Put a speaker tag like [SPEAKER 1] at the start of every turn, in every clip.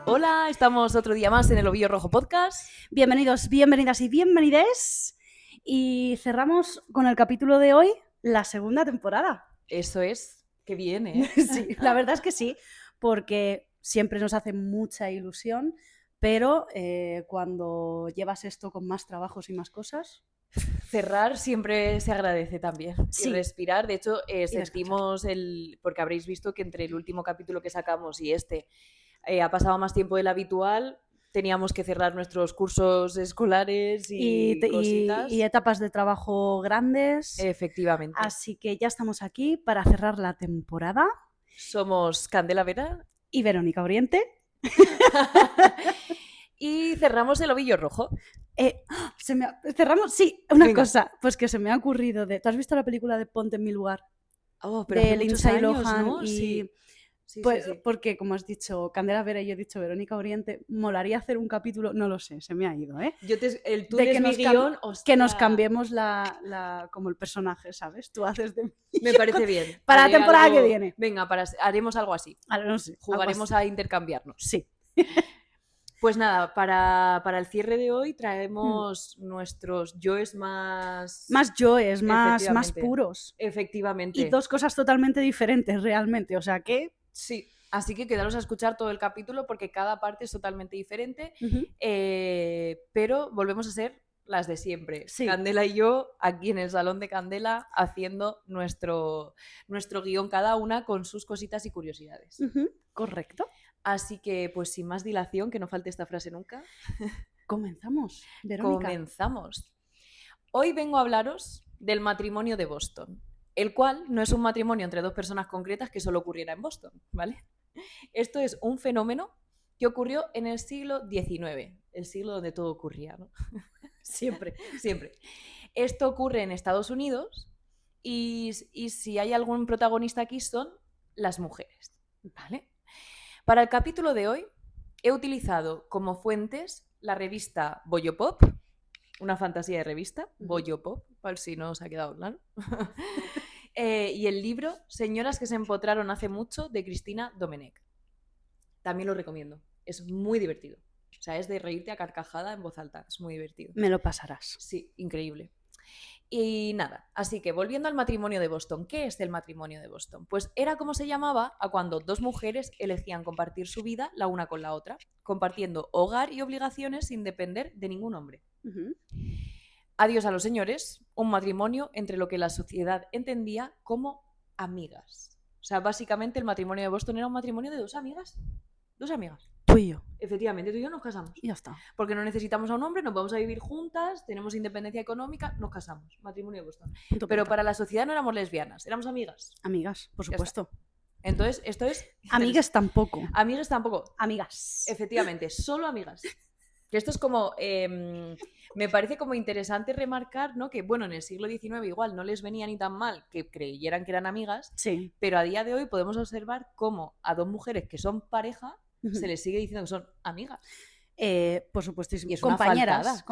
[SPEAKER 1] Hola, estamos otro día más en el Ovillo Rojo Podcast.
[SPEAKER 2] Bienvenidos, bienvenidas y bienvenides. Y cerramos con el capítulo de hoy, la segunda temporada.
[SPEAKER 1] Eso es, qué bien, ¿eh?
[SPEAKER 2] Sí, la verdad es que sí, porque siempre nos hace mucha ilusión, pero cuando llevas esto con más trabajos y más cosas...
[SPEAKER 1] Cerrar siempre se agradece también.
[SPEAKER 2] Sí.
[SPEAKER 1] Y respirar. De hecho, sentimos porque habréis visto que entre el último capítulo que sacamos y este ha pasado más tiempo del habitual. Teníamos que cerrar nuestros cursos escolares y cositas.
[SPEAKER 2] Y etapas de trabajo grandes.
[SPEAKER 1] Efectivamente.
[SPEAKER 2] Así que ya estamos aquí para cerrar la temporada.
[SPEAKER 1] Somos Candela Vera
[SPEAKER 2] y Verónica Oriente.
[SPEAKER 1] Y cerramos el Ovillo Rojo.
[SPEAKER 2] Cerramos, sí, una cosa, pues que se me ha ocurrido ¿tú has visto la película de Ponte en mi lugar?
[SPEAKER 1] Oh, pero
[SPEAKER 2] de Lindsay Lohan,
[SPEAKER 1] ¿no?
[SPEAKER 2] Y
[SPEAKER 1] sí.
[SPEAKER 2] pues,
[SPEAKER 1] sí.
[SPEAKER 2] Porque como has dicho Candela Vera y yo he dicho Verónica Oriente, molaría hacer un capítulo, no lo sé, se me ha ido, ¿eh?
[SPEAKER 1] Tú eres mi guión,
[SPEAKER 2] que nos cambiemos como el personaje, ¿sabes? Tú haces de mí.
[SPEAKER 1] Me parece bien.
[SPEAKER 2] Para la temporada que viene.
[SPEAKER 1] Venga, haremos algo así.
[SPEAKER 2] No sé,
[SPEAKER 1] jugaremos a intercambiarnos.
[SPEAKER 2] Sí.
[SPEAKER 1] Pues nada, para el cierre de hoy traemos nuestros yoes más
[SPEAKER 2] yoes, más puros.
[SPEAKER 1] Efectivamente.
[SPEAKER 2] Y dos cosas totalmente diferentes realmente, o sea que...
[SPEAKER 1] Sí, así que quedaros a escuchar todo el capítulo porque cada parte es totalmente diferente, pero volvemos a ser las de siempre.
[SPEAKER 2] Sí.
[SPEAKER 1] Candela y yo aquí en el Salón de Candela haciendo nuestro guión cada una con sus cositas y curiosidades.
[SPEAKER 2] Correcto.
[SPEAKER 1] Así que, pues sin más dilación, que no falte esta frase nunca.
[SPEAKER 2] Comenzamos, Verónica.
[SPEAKER 1] Comenzamos. Hoy vengo a hablaros del matrimonio de Boston, el cual no es un matrimonio entre dos personas concretas que solo ocurriera en Boston, ¿vale? Esto es un fenómeno que ocurrió en el siglo XIX, el siglo donde todo ocurría, ¿no?
[SPEAKER 2] Siempre.
[SPEAKER 1] Esto ocurre en Estados Unidos y si hay algún protagonista aquí son las mujeres, ¿vale? Para el capítulo de hoy he utilizado como fuentes la revista Bollo Pop, una fantasía de revista, Bollo Pop, por si no os ha quedado claro, y el libro Señoras que se empotraron hace mucho de Cristina Domenech. También lo recomiendo, es muy divertido. O sea, es de reírte a carcajada en voz alta, es muy divertido.
[SPEAKER 2] Me lo pasarás.
[SPEAKER 1] Sí, increíble. Y nada, así que volviendo al matrimonio de Boston, ¿qué es el matrimonio de Boston? Pues era como se llamaba a cuando dos mujeres elegían compartir su vida la una con la otra, compartiendo hogar y obligaciones sin depender de ningún hombre. Adiós a los señores, un matrimonio entre lo que la sociedad entendía como amigas. O sea, básicamente el matrimonio de Boston era un matrimonio de dos amigas. Dos amigas.
[SPEAKER 2] Tú y yo.
[SPEAKER 1] Efectivamente, tú y yo nos casamos.
[SPEAKER 2] Y ya está.
[SPEAKER 1] Porque no necesitamos a un hombre, nos vamos a vivir juntas, tenemos independencia económica, nos casamos. Matrimonio de Boston. Pero para la sociedad no éramos lesbianas, éramos amigas.
[SPEAKER 2] Amigas, por supuesto.
[SPEAKER 1] Entonces, esto es...
[SPEAKER 2] Amigas tampoco.
[SPEAKER 1] Amigas tampoco.
[SPEAKER 2] Amigas.
[SPEAKER 1] Efectivamente, solo amigas. Que esto es como... me parece como interesante remarcar, ¿no? Que, bueno, en el siglo XIX igual no les venía ni tan mal que creyeran que eran amigas,
[SPEAKER 2] sí.
[SPEAKER 1] Pero a día de hoy podemos observar cómo a dos mujeres que son pareja se les sigue diciendo que son amigas.
[SPEAKER 2] Por supuestísimo.
[SPEAKER 1] Y es
[SPEAKER 2] compañeras.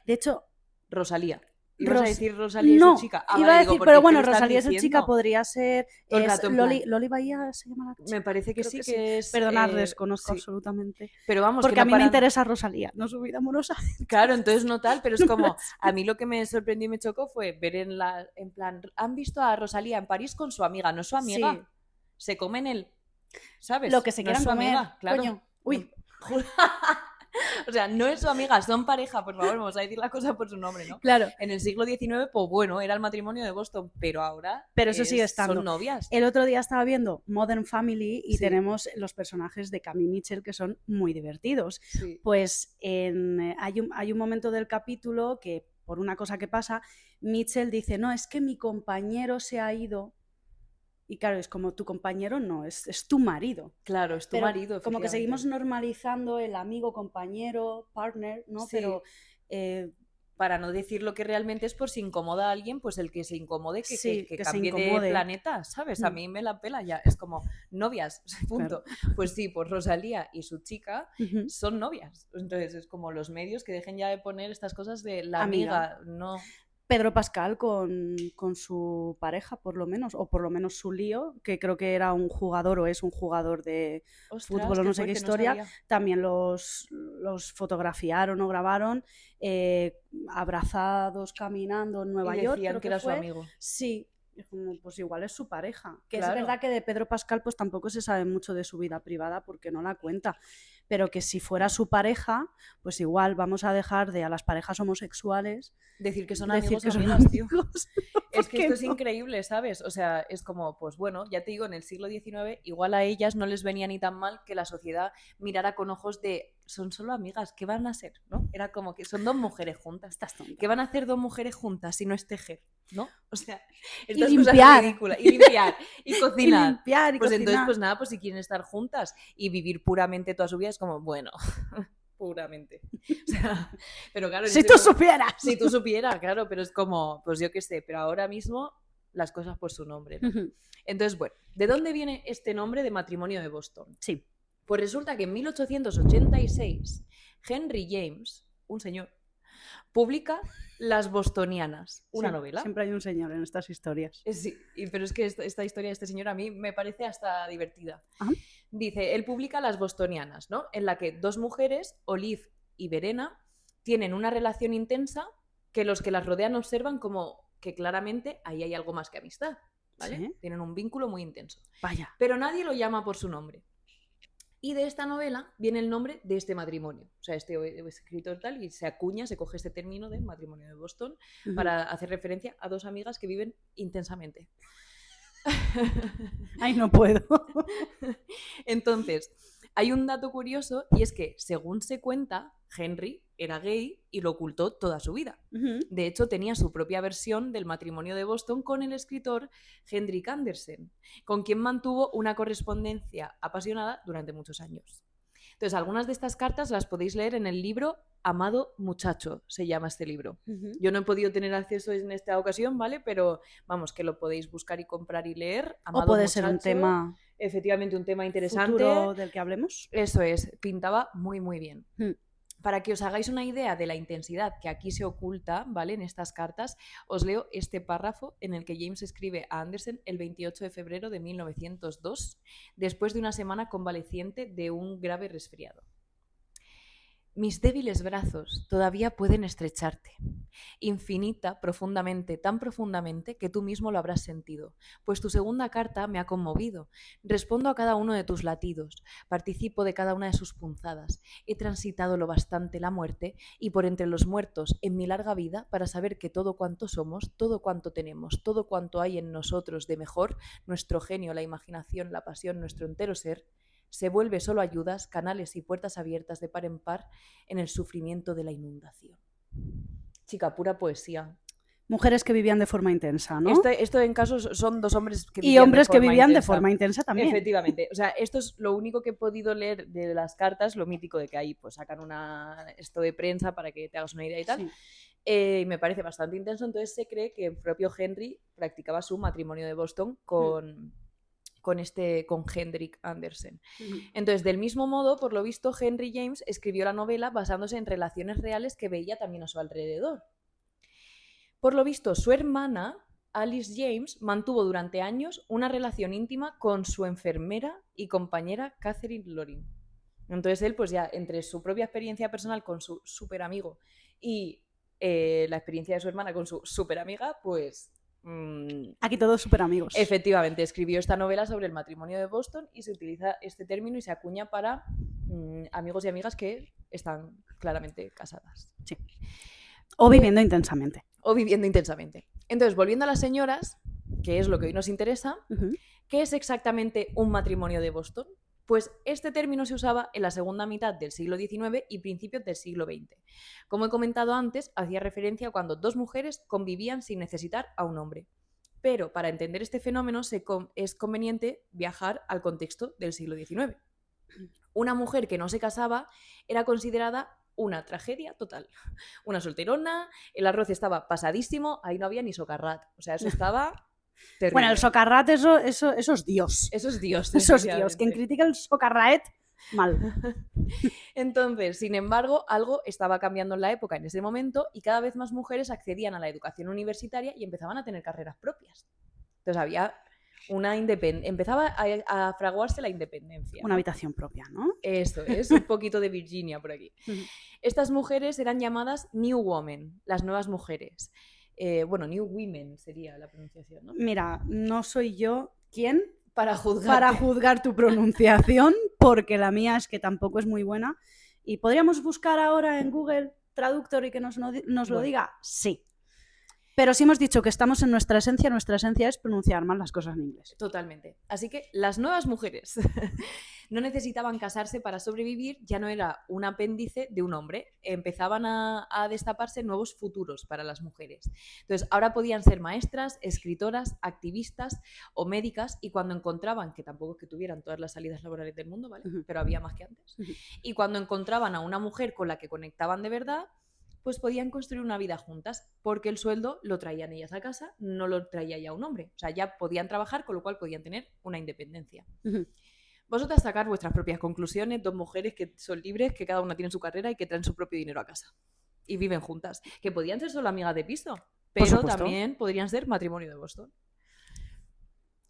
[SPEAKER 2] De hecho,
[SPEAKER 1] Rosalía. ¿Ibas a decir Rosalía es su chica?
[SPEAKER 2] Iba a decir, pero bueno, Rosalía es su chica, podría ser... Loli Bahía se llama la chica.
[SPEAKER 1] Me parece que sí que es...
[SPEAKER 2] Perdonad, desconozco absolutamente.
[SPEAKER 1] Pero vamos,
[SPEAKER 2] porque a mí me interesa Rosalía, no su vida amorosa.
[SPEAKER 1] Claro, entonces no tal, pero es como... A mí lo que me sorprendió y me chocó fue ver en plan... Han visto a Rosalía en París con su amiga, no es su amiga. Sí. Se comen ¿sabes?
[SPEAKER 2] Lo que se quieran comer,
[SPEAKER 1] amiga, claro.
[SPEAKER 2] Coño. Uy.
[SPEAKER 1] O sea, no es su amiga, son pareja, por favor, vamos a decir la cosa por su nombre, ¿no?
[SPEAKER 2] Claro.
[SPEAKER 1] En el siglo XIX, pues bueno, era el matrimonio de Boston, pero ahora
[SPEAKER 2] eso sigue estando.
[SPEAKER 1] Son novias.
[SPEAKER 2] El otro día estaba viendo Modern Family y tenemos los personajes de Cami Mitchell que son muy divertidos.
[SPEAKER 1] Sí.
[SPEAKER 2] Pues hay un momento del capítulo que, por una cosa que pasa, Mitchell dice, no, es que mi compañero se ha ido. Y claro, es como tu compañero no, es tu marido.
[SPEAKER 1] Claro, es tu marido.
[SPEAKER 2] Como que seguimos normalizando el amigo, compañero, partner, ¿no?
[SPEAKER 1] Sí.
[SPEAKER 2] Pero
[SPEAKER 1] para no decir lo que realmente es, por si incomoda a alguien, pues el que se incomode, que,
[SPEAKER 2] Sí,
[SPEAKER 1] que
[SPEAKER 2] que se
[SPEAKER 1] cambie de
[SPEAKER 2] incomode.
[SPEAKER 1] planeta, ¿sabes? A
[SPEAKER 2] Mm.
[SPEAKER 1] mí me la pela ya, es como novias, punto.
[SPEAKER 2] Claro.
[SPEAKER 1] Pues sí, pues Rosalía y su chica
[SPEAKER 2] Ujú.
[SPEAKER 1] son novias. Entonces es como los medios que dejen ya de poner estas cosas de la
[SPEAKER 2] Amiga.
[SPEAKER 1] amiga, no...
[SPEAKER 2] Pedro Pascal con su pareja, por lo menos, o por lo menos su lío, que creo que era un jugador o es un jugador de
[SPEAKER 1] Ostras,
[SPEAKER 2] fútbol o
[SPEAKER 1] qué
[SPEAKER 2] no sé qué
[SPEAKER 1] fuerte, no
[SPEAKER 2] historia,
[SPEAKER 1] sabía.
[SPEAKER 2] también los fotografiaron o grabaron abrazados caminando en Nueva
[SPEAKER 1] Y
[SPEAKER 2] York,
[SPEAKER 1] decían
[SPEAKER 2] creo
[SPEAKER 1] que
[SPEAKER 2] que
[SPEAKER 1] era su
[SPEAKER 2] fue.
[SPEAKER 1] amigo.
[SPEAKER 2] Sí, y como, pues igual es su pareja. Que
[SPEAKER 1] Claro.
[SPEAKER 2] es verdad que de Pedro Pascal pues tampoco se sabe mucho de su vida privada porque no la cuenta. Pero que si fuera su pareja, pues igual vamos a dejar de a las parejas homosexuales
[SPEAKER 1] Decir que son
[SPEAKER 2] decir
[SPEAKER 1] amigos
[SPEAKER 2] que
[SPEAKER 1] o
[SPEAKER 2] son
[SPEAKER 1] amigas, tío.
[SPEAKER 2] amigos.
[SPEAKER 1] Es que
[SPEAKER 2] ¿Por qué
[SPEAKER 1] esto es
[SPEAKER 2] no?
[SPEAKER 1] increíble, ¿sabes? O sea, es como, pues bueno, ya te digo, en el siglo XIX igual a ellas no les venía ni tan mal que la sociedad mirara con ojos de son solo amigas, ¿qué van a ser? ¿No? Era como que son dos mujeres juntas.
[SPEAKER 2] Estás tonta.
[SPEAKER 1] ¿Qué van a hacer dos mujeres juntas si no es tejer? ¿No? O sea,
[SPEAKER 2] Y
[SPEAKER 1] estas cosas
[SPEAKER 2] limpiar.
[SPEAKER 1] ridículas. Y limpiar. Y
[SPEAKER 2] Y
[SPEAKER 1] cocinar.
[SPEAKER 2] limpiar y
[SPEAKER 1] Pues
[SPEAKER 2] cocinar.
[SPEAKER 1] entonces, pues nada, pues si quieren estar juntas y vivir puramente toda su vida, es como, bueno, puramente. O sea, pero claro, en
[SPEAKER 2] Si
[SPEAKER 1] ese
[SPEAKER 2] tú
[SPEAKER 1] momento-
[SPEAKER 2] supieras.
[SPEAKER 1] si tú supieras, claro, pero es como, pues yo qué sé, pero ahora mismo las cosas por su nombre, ¿no?
[SPEAKER 2] Ujú.
[SPEAKER 1] Entonces, bueno, ¿de dónde viene este nombre de matrimonio de Boston?
[SPEAKER 2] Sí.
[SPEAKER 1] Pues resulta que en 1886 Henry James, un señor, publica Las Bostonianas, una
[SPEAKER 2] Sí,
[SPEAKER 1] novela.
[SPEAKER 2] Siempre hay un señor en estas historias.
[SPEAKER 1] Sí, pero es que esta historia de este señor a mí me parece hasta divertida.
[SPEAKER 2] Ajá.
[SPEAKER 1] Dice, él publica Las Bostonianas, ¿no? En la que dos mujeres, Olive y Verena, tienen una relación intensa que los que las rodean observan como que claramente ahí hay algo más que amistad, ¿vale?
[SPEAKER 2] Sí.
[SPEAKER 1] Tienen un vínculo muy intenso.
[SPEAKER 2] Vaya.
[SPEAKER 1] Pero nadie lo llama por su nombre. Y de esta novela viene el nombre de este matrimonio. O sea, este escritor tal, y se acuña, se coge este término de matrimonio de Boston
[SPEAKER 2] Ujú.
[SPEAKER 1] para hacer referencia a dos amigas que viven intensamente.
[SPEAKER 2] Ay, no puedo.
[SPEAKER 1] Entonces, hay un dato curioso y es que, según se cuenta, Henry era gay y lo ocultó toda su vida.
[SPEAKER 2] Ujú.
[SPEAKER 1] De hecho, tenía su propia versión del matrimonio de Boston con el escritor Hendrik Andersen, con quien mantuvo una correspondencia apasionada durante muchos años. Entonces, algunas de estas cartas las podéis leer en el libro Amado Muchacho, se llama este libro.
[SPEAKER 2] Ujú.
[SPEAKER 1] Yo no he podido tener acceso en esta ocasión, ¿vale? Pero vamos, que lo podéis buscar y comprar y leer. Amado
[SPEAKER 2] O puede ser un
[SPEAKER 1] Muchacho,
[SPEAKER 2] tema
[SPEAKER 1] efectivamente un tema interesante.
[SPEAKER 2] futuro del que hablemos.
[SPEAKER 1] Eso es, pintaba muy, muy bien.
[SPEAKER 2] Mm.
[SPEAKER 1] Para que os hagáis una idea de la intensidad que aquí se oculta, ¿vale? En estas cartas, os leo este párrafo en el que James escribe a Andersen el 28 de febrero de 1902, después de una semana convaleciente de un grave resfriado. Mis débiles brazos todavía pueden estrecharte, infinita, profundamente, tan profundamente que tú mismo lo habrás sentido, pues tu segunda carta me ha conmovido. Respondo a cada uno de tus latidos, participo de cada una de sus punzadas. He transitado lo bastante la muerte y por entre los muertos en mi larga vida para saber que todo cuanto somos, todo cuanto tenemos, todo cuanto hay en nosotros de mejor, nuestro genio, la imaginación, la pasión, nuestro entero ser, se vuelve solo ayudas, canales y puertas abiertas de par en par en el sufrimiento de la inundación. Chica, pura poesía.
[SPEAKER 2] Mujeres que vivían de forma intensa, ¿no?
[SPEAKER 1] Esto en casos son dos hombres que
[SPEAKER 2] y
[SPEAKER 1] vivían
[SPEAKER 2] hombres
[SPEAKER 1] de
[SPEAKER 2] que
[SPEAKER 1] forma
[SPEAKER 2] vivían de
[SPEAKER 1] intensa.
[SPEAKER 2] forma intensa también.
[SPEAKER 1] Efectivamente. O sea, esto es lo único que he podido leer de las cartas, lo mítico de que ahí pues sacan esto de prensa para que te hagas una idea y tal.
[SPEAKER 2] Sí.
[SPEAKER 1] Me parece bastante intenso, entonces se cree que el propio Henry practicaba su matrimonio de Boston con Hendrik Andersen. Entonces, del mismo modo, por lo visto, Henry James escribió la novela basándose en relaciones reales que veía también a su alrededor. Por lo visto, su hermana, Alice James, mantuvo durante años una relación íntima con su enfermera y compañera Catherine Loring. Entonces él, pues ya, entre su propia experiencia personal con su súper amigo y la experiencia de su hermana con su súper amiga, pues...
[SPEAKER 2] Aquí todos súper amigos.
[SPEAKER 1] Efectivamente, escribió esta novela sobre el matrimonio de Boston y se utiliza este término y se acuña para amigos y amigas que están claramente casadas.
[SPEAKER 2] Sí. O viviendo intensamente.
[SPEAKER 1] O viviendo intensamente. Entonces, volviendo a las señoras, que es lo que hoy nos interesa,
[SPEAKER 2] Ujú.
[SPEAKER 1] ¿qué es exactamente un matrimonio de Boston? Pues este término se usaba en la segunda mitad del siglo XIX y principios del siglo XX. Como he comentado antes, hacía referencia a cuando dos mujeres convivían sin necesitar a un hombre. Pero para entender este fenómeno es conveniente viajar al contexto del siglo XIX. Una mujer que no se casaba era considerada una tragedia total. Una solterona, el arroz estaba pasadísimo, ahí no había ni socarrat. O sea, eso estaba terrible.
[SPEAKER 2] Bueno, el socarrat, eso es Dios.
[SPEAKER 1] Eso es Dios.
[SPEAKER 2] Eso es Dios. Quien critica el socarraet, mal.
[SPEAKER 1] Entonces, sin embargo, algo estaba cambiando en la época en ese momento y cada vez más mujeres accedían a la educación universitaria y empezaban a tener carreras propias. Entonces había una empezaba a fraguarse la independencia.
[SPEAKER 2] Una habitación propia, ¿no?
[SPEAKER 1] Eso es, un poquito de Virginia por aquí. Estas mujeres eran llamadas New Women, las nuevas mujeres. Bueno, New Women sería la pronunciación, ¿no?
[SPEAKER 2] Mira, no soy yo quien
[SPEAKER 1] para
[SPEAKER 2] juzgar tu pronunciación, porque la mía es que tampoco es muy buena. ¿Y podríamos buscar ahora en Google Traductor y que nos lo diga? Sí. Pero si hemos dicho que estamos en nuestra esencia es pronunciar mal las cosas en inglés.
[SPEAKER 1] Totalmente. Así que las nuevas mujeres no necesitaban casarse para sobrevivir, ya no era un apéndice de un hombre. Empezaban a destaparse nuevos futuros para las mujeres. Entonces, ahora podían ser maestras, escritoras, activistas o médicas, y cuando encontraban, que tampoco es que tuvieran todas las salidas laborales del mundo, ¿vale? Pero había más que antes. Y cuando encontraban a una mujer con la que conectaban de verdad, pues podían construir una vida juntas, porque el sueldo lo traían ellas a casa, no lo traía ya un hombre. O sea, ya podían trabajar, con lo cual podían tener una independencia. Vosotras sacar vuestras propias conclusiones, 2 mujeres que son libres, que cada una tiene su carrera y que traen su propio dinero a casa. Y viven juntas. Que podían ser solo amigas de piso, pero también podrían ser matrimonio de Boston.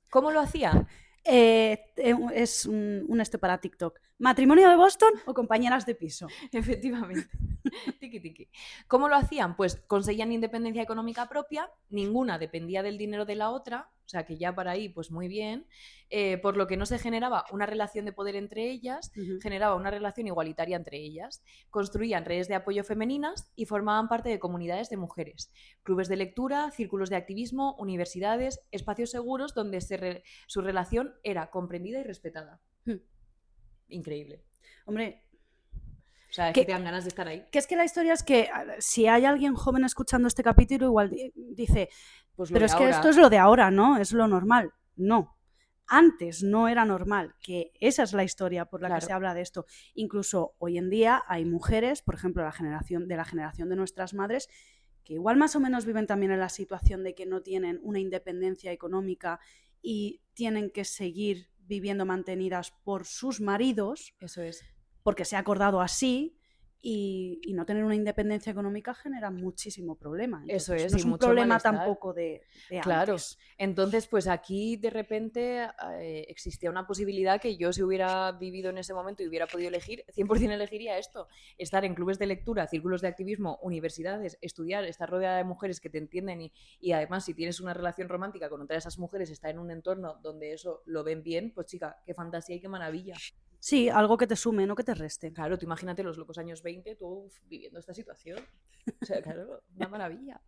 [SPEAKER 1] ¿Cómo lo hacían?
[SPEAKER 2] Es un para TikTok. ¿Matrimonio de Boston o compañeras de piso?
[SPEAKER 1] Efectivamente. Tiki tiki. ¿Cómo lo hacían? Pues conseguían independencia económica propia, ninguna dependía del dinero de la otra, o sea que ya para ahí pues muy bien, por lo que no se generaba una relación de poder entre ellas, generaba una relación igualitaria entre ellas, construían redes de apoyo femeninas y formaban parte de comunidades de mujeres, clubes de lectura, círculos de activismo, universidades, espacios seguros donde su relación era comprendida y respetada. Increíble.
[SPEAKER 2] Hombre,
[SPEAKER 1] o sea, es que te dan ganas de estar ahí.
[SPEAKER 2] Que es que la historia es que si hay alguien joven escuchando este capítulo, igual dice, pues pero es que esto es lo de ahora, ¿no? Es lo normal. No. Antes no era normal, que esa es la historia por la que se habla de esto. Incluso hoy en día hay mujeres, por ejemplo, la generación de nuestras madres, que igual más o menos viven también en la situación de que no tienen una independencia económica y tienen que seguir viviendo mantenidas por sus maridos.
[SPEAKER 1] Eso es.
[SPEAKER 2] Porque se ha acordado así, y no tener una independencia económica genera muchísimo problema. Entonces,
[SPEAKER 1] eso es,
[SPEAKER 2] no es un problema tampoco de
[SPEAKER 1] claro.
[SPEAKER 2] antes.
[SPEAKER 1] Entonces, pues aquí de repente existía una posibilidad que yo, si hubiera vivido en ese momento y hubiera podido elegir, 100% elegiría esto: estar en clubes de lectura, círculos de activismo, universidades, estudiar, estar rodeada de mujeres que te entienden y además, si tienes una relación romántica con otra de esas mujeres, estar en un entorno donde eso lo ven bien, pues chica, qué fantasía y qué maravilla.
[SPEAKER 2] Sí, algo que te sume, no que te reste.
[SPEAKER 1] Claro, tú imagínate los locos años 20, tú viviendo esta situación. O sea, claro, una maravilla.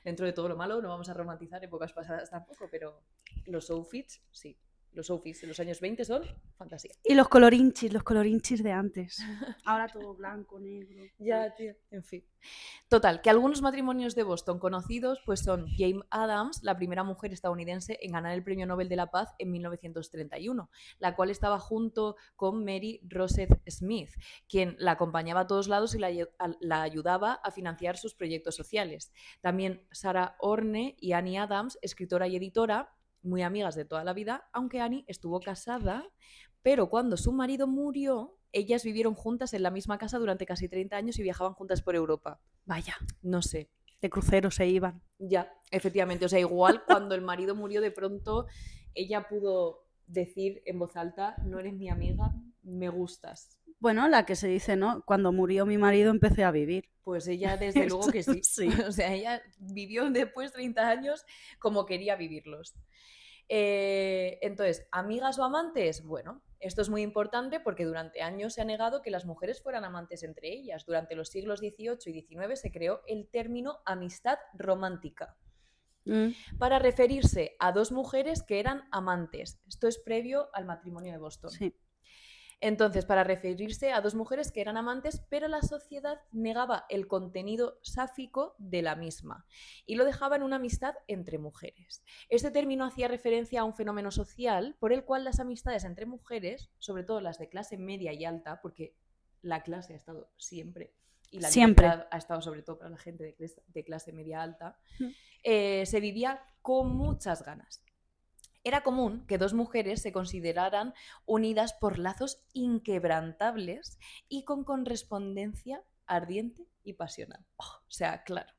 [SPEAKER 1] Dentro de todo lo malo, no vamos a romantizar épocas pasadas tampoco, pero los outfits, sí. Los outfits de los años 20 son fantasía.
[SPEAKER 2] Y los colorinchis de antes. Ahora todo blanco, negro.
[SPEAKER 1] Ya, tío, en fin. Total, que algunos matrimonios de Boston conocidos pues son Jane Addams, la primera mujer estadounidense en ganar el Premio Nobel de la Paz en 1931, la cual estaba junto con Mary Rosette Smith, quien la acompañaba a todos lados y la ayudaba a financiar sus proyectos sociales. También Sarah Orne y Annie Addams, escritora y editora, muy amigas de toda la vida, aunque Annie estuvo casada, pero cuando su marido murió, ellas vivieron juntas en la misma casa durante casi 30 años y viajaban juntas por Europa.
[SPEAKER 2] Vaya,
[SPEAKER 1] no sé.
[SPEAKER 2] De crucero se iban.
[SPEAKER 1] Ya, efectivamente. O sea, igual cuando el marido murió, de pronto ella pudo decir en voz alta: no eres mi amiga, me gustas.
[SPEAKER 2] Bueno, la que se dice, ¿no? Cuando murió mi marido empecé a vivir.
[SPEAKER 1] Pues ella desde luego que sí. Sí. O sea, ella vivió después 30 años como quería vivirlos. Entonces, ¿amigas o amantes? Bueno, esto es muy importante porque durante años se ha negado que las mujeres fueran amantes entre ellas. Durante los siglos XVIII y XIX se creó el término amistad romántica para referirse a 2 mujeres que eran amantes. Esto es previo al matrimonio de Boston.
[SPEAKER 2] Sí.
[SPEAKER 1] Entonces, para referirse a 2 mujeres que eran amantes, pero la sociedad negaba el contenido sáfico de la misma y lo dejaba en una amistad entre mujeres. Este término hacía referencia a un fenómeno social por el cual las amistades entre mujeres, sobre todo las de clase media y alta, porque la clase ha estado siempre, y la
[SPEAKER 2] Siempre.
[SPEAKER 1] libertad ha estado sobre todo para la gente de clase media alta, se vivía con muchas ganas. Era común que dos mujeres se consideraran unidas por lazos inquebrantables y con correspondencia ardiente y pasional. O sea, claro.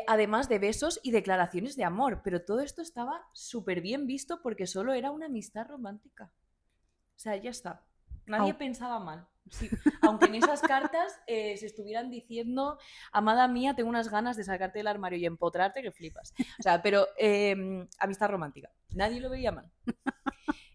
[SPEAKER 1] Además de besos y declaraciones de amor, pero todo esto estaba súper bien visto porque solo era una amistad romántica. O sea, ya está. Nadie pensaba mal. Sí. Aunque en esas cartas se estuvieran diciendo, amada mía, tengo unas ganas de sacarte del armario y empotrarte que flipas. O sea, pero amistad romántica. Nadie lo veía mal.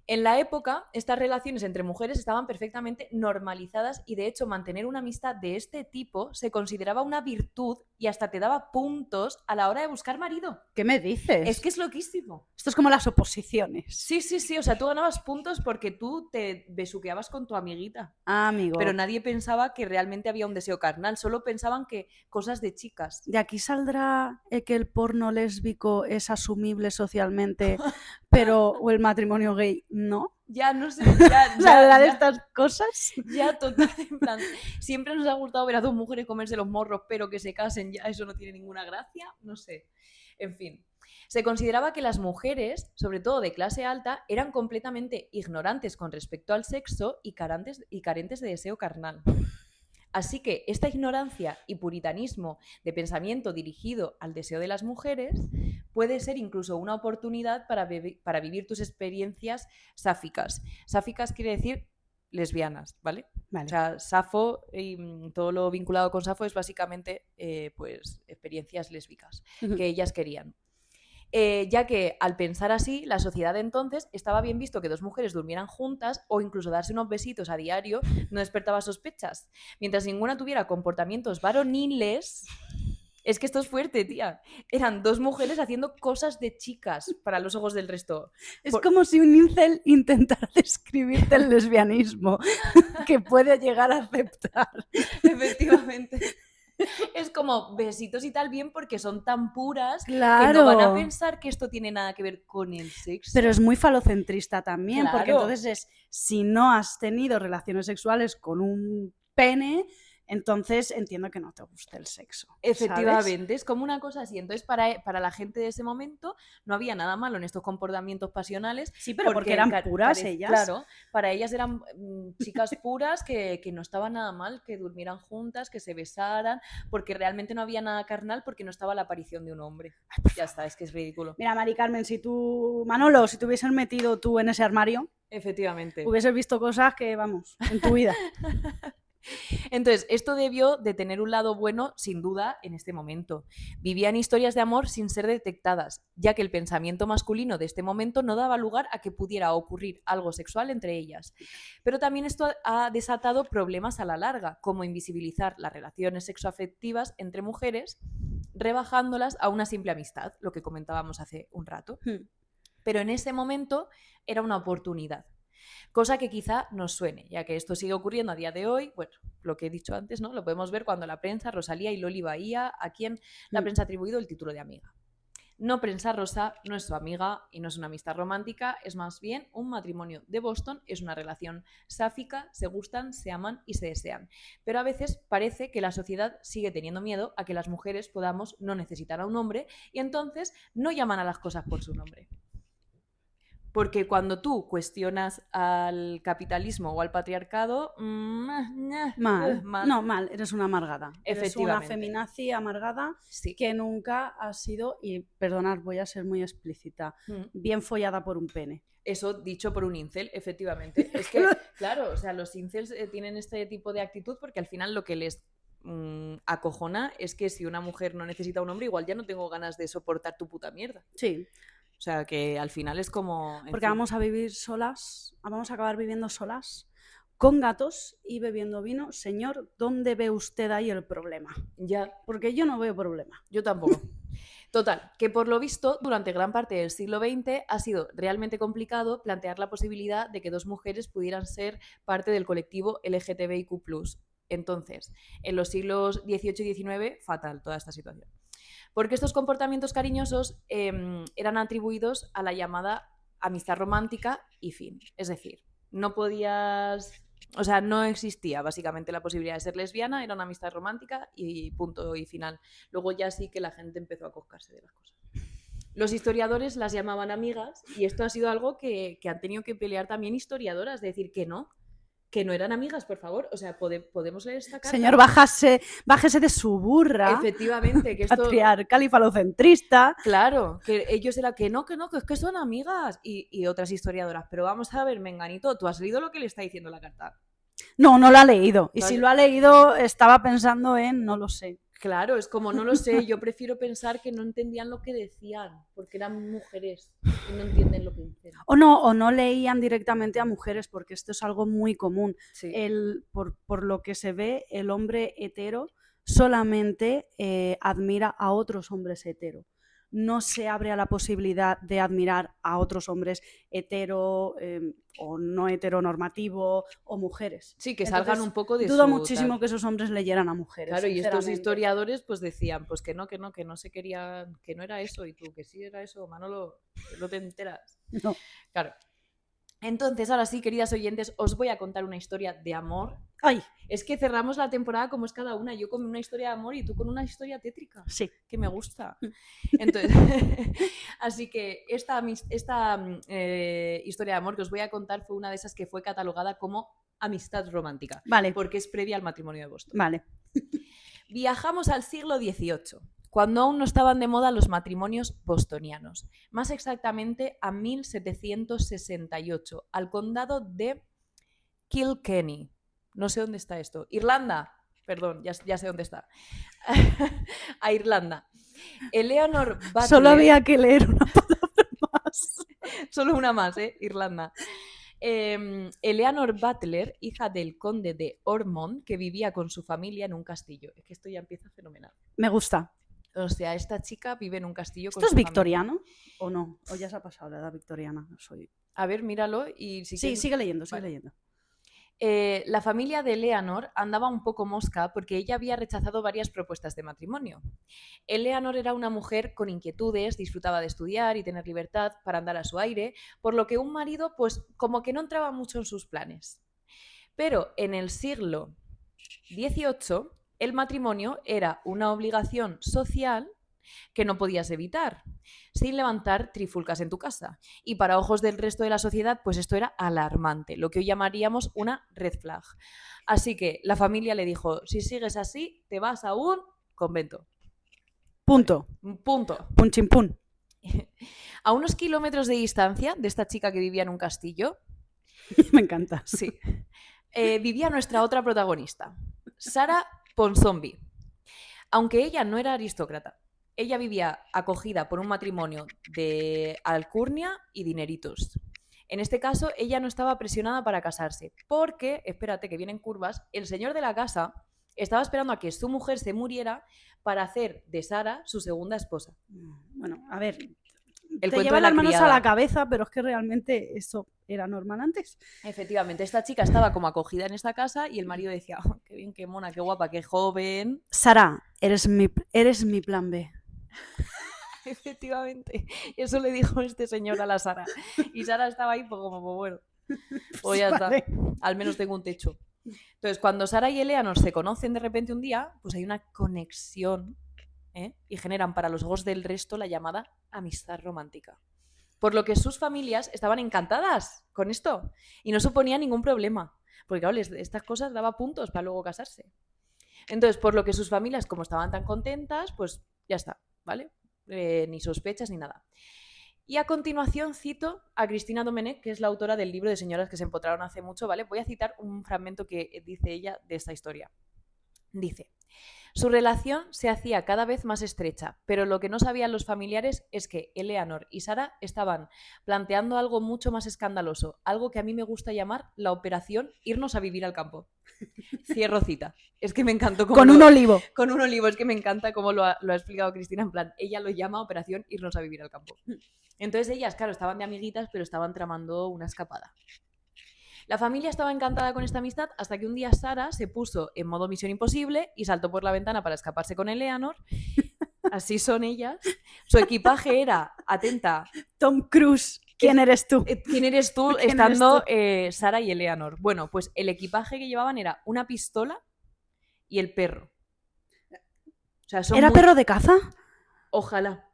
[SPEAKER 1] En la época, estas relaciones entre mujeres estaban perfectamente normalizadas y de hecho mantener una amistad de este tipo se consideraba una virtud y hasta te daba puntos a la hora de buscar marido.
[SPEAKER 2] ¿Qué me dices?
[SPEAKER 1] Es que es loquísimo.
[SPEAKER 2] Esto es como las oposiciones.
[SPEAKER 1] Sí, o sea, tú ganabas puntos porque tú te besuqueabas con tu amiguita.
[SPEAKER 2] Ah, amigo.
[SPEAKER 1] Pero nadie pensaba que realmente había un deseo carnal, solo pensaban que cosas de chicas.
[SPEAKER 2] De aquí saldrá que el porno lésbico es asumible socialmente, pero o el matrimonio gay no.
[SPEAKER 1] Ya, no sé,
[SPEAKER 2] ya de estas cosas.
[SPEAKER 1] Ya, total, en plan, siempre nos ha gustado ver a dos mujeres comerse los morros, pero que se casen ya, eso no tiene ninguna gracia, no sé. En fin, se consideraba que las mujeres, sobre todo de clase alta, eran completamente ignorantes con respecto al sexo y carentes de deseo carnal. Así que esta ignorancia y puritanismo de pensamiento dirigido al deseo de las mujeres puede ser incluso una oportunidad para vivir tus experiencias sáficas. Sáficas quiere decir lesbianas, ¿vale?
[SPEAKER 2] Vale.
[SPEAKER 1] O sea, Safo y todo lo vinculado con Safo es básicamente pues experiencias lésbicas que ellas querían. Ya que al pensar así, la sociedad de entonces estaba bien visto que dos mujeres durmieran juntas o incluso darse unos besitos a diario no despertaba sospechas. Mientras ninguna tuviera comportamientos varoniles, es que esto es fuerte, tía. Eran dos mujeres haciendo cosas de chicas para los ojos del resto.
[SPEAKER 2] Es como si un incel intentara describirte el lesbianismo, que puede llegar a aceptar.
[SPEAKER 1] Efectivamente. Es como besitos y tal bien porque son tan puras
[SPEAKER 2] Claro.
[SPEAKER 1] que no van a pensar que esto tiene nada que ver con el sexo.
[SPEAKER 2] Pero es muy falocentrista también,
[SPEAKER 1] Claro.
[SPEAKER 2] porque entonces es, si no has tenido relaciones sexuales con un pene, entonces entiendo que no te guste el sexo.
[SPEAKER 1] Efectivamente,
[SPEAKER 2] ¿sabes?
[SPEAKER 1] es como una cosa así. Entonces, para la gente de ese momento no había nada malo en estos comportamientos pasionales.
[SPEAKER 2] Sí, pero porque eran puras ellas.
[SPEAKER 1] Claro, para ellas eran chicas puras que no estaba nada mal que durmieran juntas, que se besaran, porque realmente no había nada carnal porque no estaba la aparición de un hombre. Ya está, es que es ridículo.
[SPEAKER 2] Mira, Mari Carmen, Manolo, si te hubieses metido tú en ese armario,
[SPEAKER 1] efectivamente,
[SPEAKER 2] hubieses visto cosas que, vamos, en tu vida.
[SPEAKER 1] Entonces, esto debió de tener un lado bueno, sin duda, en este momento. Vivían historias de amor sin ser detectadas, ya que el pensamiento masculino de este momento no daba lugar a que pudiera ocurrir algo sexual entre ellas. Pero también esto ha desatado problemas a la larga, como invisibilizar las relaciones sexoafectivas entre mujeres, rebajándolas a una simple amistad, lo que comentábamos hace un rato. Pero en ese momento era una oportunidad. Cosa que quizá nos suene, ya que esto sigue ocurriendo a día de hoy. Bueno, lo que he dicho antes, ¿no? Lo podemos ver cuando la prensa, Rosalía y Loli Bahía, a quien la prensa ha atribuido el título de amiga. No, Prensa Rosa no es su amiga y no es una amistad romántica, es más bien un matrimonio de Boston, es una relación sáfica, se gustan, se aman y se desean. Pero a veces parece que la sociedad sigue teniendo miedo a que las mujeres podamos no necesitar a un hombre y entonces no llaman a las cosas por su nombre. Porque cuando tú cuestionas al capitalismo o al patriarcado,
[SPEAKER 2] mal. No, mal, eres una amargada. Eres una feminazi amargada
[SPEAKER 1] sí.
[SPEAKER 2] Que nunca ha sido, y perdonad, voy a ser muy explícita, bien follada por un pene.
[SPEAKER 1] Eso dicho por un incel, efectivamente. Es que, claro, o sea, los incels tienen este tipo de actitud porque al final lo que les acojona es que si una mujer no necesita a un hombre, igual ya no tengo ganas de soportar tu puta mierda.
[SPEAKER 2] Sí.
[SPEAKER 1] O sea, que al final es como...
[SPEAKER 2] Porque vamos a vivir solas, vamos a acabar viviendo solas, con gatos y bebiendo vino. Señor, ¿dónde ve usted ahí el problema?
[SPEAKER 1] Ya.
[SPEAKER 2] Porque yo no veo problema.
[SPEAKER 1] Yo tampoco. Total, que por lo visto, durante gran parte del siglo XX ha sido realmente complicado plantear la posibilidad de que dos mujeres pudieran ser parte del colectivo LGTBIQ+. Entonces, en los siglos XVIII y XIX, fatal toda esta situación. Porque estos comportamientos cariñosos eran atribuidos a la llamada amistad romántica y fin. Es decir, no podías O sea, no existía básicamente la posibilidad de ser lesbiana, era una amistad romántica y punto y final. Luego ya sí que la gente empezó a coscarse de las cosas. Los historiadores las llamaban amigas y esto ha sido algo que han tenido que pelear también historiadoras, de decir que no eran amigas, por favor. O sea, podemos leer esta carta.
[SPEAKER 2] Señor, bájese de su burra.
[SPEAKER 1] Efectivamente, que esto...
[SPEAKER 2] patriarcal y falocentrista.
[SPEAKER 1] Claro, que ellos eran que es que son amigas. Y otras historiadoras, pero vamos a ver, Menganito, ¿tú has leído lo que le está diciendo la carta?
[SPEAKER 2] No lo ha leído. Y
[SPEAKER 1] ¿Sabes?
[SPEAKER 2] si lo ha leído, estaba pensando en, no lo sé.
[SPEAKER 1] Claro, es como, no lo sé, yo prefiero pensar que no entendían lo que decían, porque eran mujeres y no entienden lo que dicen.
[SPEAKER 2] O no leían directamente a mujeres, porque esto es algo muy común.
[SPEAKER 1] Sí.
[SPEAKER 2] Por lo que se ve, el hombre hetero solamente admira a otros hombres hetero. No se abre a la posibilidad de admirar a otros hombres hetero o no heteronormativo o mujeres.
[SPEAKER 1] Sí, que salgan
[SPEAKER 2] Entonces,
[SPEAKER 1] un poco de
[SPEAKER 2] dudo
[SPEAKER 1] su
[SPEAKER 2] muchísimo
[SPEAKER 1] tal.
[SPEAKER 2] que esos hombres leyeran a mujeres.
[SPEAKER 1] Claro, y estos
[SPEAKER 2] sinceramente.
[SPEAKER 1] historiadores pues decían pues que no se querían, que no era eso, y tú, que sí era eso, Manolo, no te enteras.
[SPEAKER 2] No.
[SPEAKER 1] Claro. Entonces, ahora sí, queridas oyentes, os voy a contar una historia de amor.
[SPEAKER 2] ¡Ay!
[SPEAKER 1] Es que cerramos la temporada como es cada una, yo con una historia de amor y tú con una historia tétrica.
[SPEAKER 2] Sí.
[SPEAKER 1] Que me gusta. Entonces, así que esta historia de amor que os voy a contar fue una de esas que fue catalogada como amistad romántica.
[SPEAKER 2] Vale.
[SPEAKER 1] Porque es previa al matrimonio de Boston.
[SPEAKER 2] Vale.
[SPEAKER 1] Viajamos al siglo XVIII, cuando aún no estaban de moda los matrimonios bostonianos. Más exactamente a 1768, al condado de Kilkenny. No sé dónde está esto. Irlanda. Perdón, ya sé dónde está. A Irlanda. Eleanor Butler...
[SPEAKER 2] Solo había que leer una palabra más.
[SPEAKER 1] Solo una más, Irlanda. Eleanor Butler, hija del conde de Ormond, que vivía con su familia en un castillo. Es que esto ya empieza fenomenal.
[SPEAKER 2] Me gusta.
[SPEAKER 1] O sea, esta chica vive en un castillo con
[SPEAKER 2] ¿Esto
[SPEAKER 1] su
[SPEAKER 2] es victoriano
[SPEAKER 1] familia.
[SPEAKER 2] o no? ¿O ya se ha pasado la edad victoriana?
[SPEAKER 1] A ver, míralo y si
[SPEAKER 2] Sí,
[SPEAKER 1] quieres...
[SPEAKER 2] sigue leyendo,
[SPEAKER 1] Vale.
[SPEAKER 2] leyendo.
[SPEAKER 1] La familia de Eleanor andaba un poco mosca porque ella había rechazado varias propuestas de matrimonio. Eleanor era una mujer con inquietudes, disfrutaba de estudiar y tener libertad para andar a su aire, por lo que un marido pues como que no entraba mucho en sus planes. Pero en el siglo XVIII el matrimonio era una obligación social que no podías evitar, sin levantar trifulcas en tu casa. Y para ojos del resto de la sociedad, pues esto era alarmante, lo que hoy llamaríamos una red flag. Así que la familia le dijo, si sigues así, te vas a un convento.
[SPEAKER 2] Punto.
[SPEAKER 1] Punto.
[SPEAKER 2] Pun chin pun.
[SPEAKER 1] A unos kilómetros de distancia de esta chica que vivía en un castillo,
[SPEAKER 2] Me encanta.
[SPEAKER 1] sí, vivía nuestra otra protagonista, Sarah Ponsonby. Aunque ella no era aristócrata, ella vivía acogida por un matrimonio de alcurnia y dineritos. En este caso, ella no estaba presionada para casarse, porque, espérate que vienen curvas, el señor de la casa estaba esperando a que su mujer se muriera para hacer de Sara su segunda esposa.
[SPEAKER 2] Bueno, a ver,
[SPEAKER 1] El
[SPEAKER 2] te
[SPEAKER 1] cuento
[SPEAKER 2] lleva
[SPEAKER 1] de la
[SPEAKER 2] las manos a
[SPEAKER 1] criada.
[SPEAKER 2] la cabeza, pero es que realmente eso era normal antes.
[SPEAKER 1] Efectivamente, esta chica estaba como acogida en esta casa y el marido decía, oh, qué bien, qué mona, qué guapa, qué joven.
[SPEAKER 2] Sara, eres mi plan B.
[SPEAKER 1] Efectivamente, eso le dijo este señor a la Sara. Y Sara estaba ahí pues, como, pues bueno, pues ya
[SPEAKER 2] Vale.
[SPEAKER 1] está, al menos tengo un techo. Entonces, cuando Sara y Eleanor se conocen de repente un día, pues hay una conexión, y generan para los ojos del resto la llamada amistad romántica. Por lo que sus familias estaban encantadas con esto y no suponía ningún problema. Porque claro, estas cosas daba puntos para luego casarse. Entonces, por lo que sus familias, como estaban tan contentas, pues ya está, ¿vale? Ni sospechas ni nada. Y a continuación cito a Cristina Domènech, que es la autora del libro de Señoras que se empotraron hace mucho, ¿vale? Voy a citar un fragmento que dice ella de esta historia. Dice, su relación se hacía cada vez más estrecha, pero lo que no sabían los familiares es que Eleanor y Sara estaban planteando algo mucho más escandaloso, algo que a mí me gusta llamar la operación irnos a vivir al campo. Cierro cita. Es que me encantó cómo
[SPEAKER 2] Con un olivo.
[SPEAKER 1] Con un olivo, es que me encanta cómo lo ha explicado Cristina, en plan, ella lo llama operación irnos a vivir al campo. Entonces ellas, claro, estaban de amiguitas, pero estaban tramando una escapada. La familia estaba encantada con esta amistad hasta que un día Sara se puso en modo Misión Imposible y saltó por la ventana para escaparse con Eleanor. Así son ellas. Su equipaje era, atenta,
[SPEAKER 2] Tom Cruise. ¿Quién eres tú?
[SPEAKER 1] ¿Quién eres tú
[SPEAKER 2] ¿Quién
[SPEAKER 1] estando
[SPEAKER 2] eres
[SPEAKER 1] Sara y Eleanor? Bueno, pues el equipaje que llevaban era una pistola y el perro. O sea, son
[SPEAKER 2] ¿Era
[SPEAKER 1] muy...
[SPEAKER 2] perro de caza?
[SPEAKER 1] Ojalá,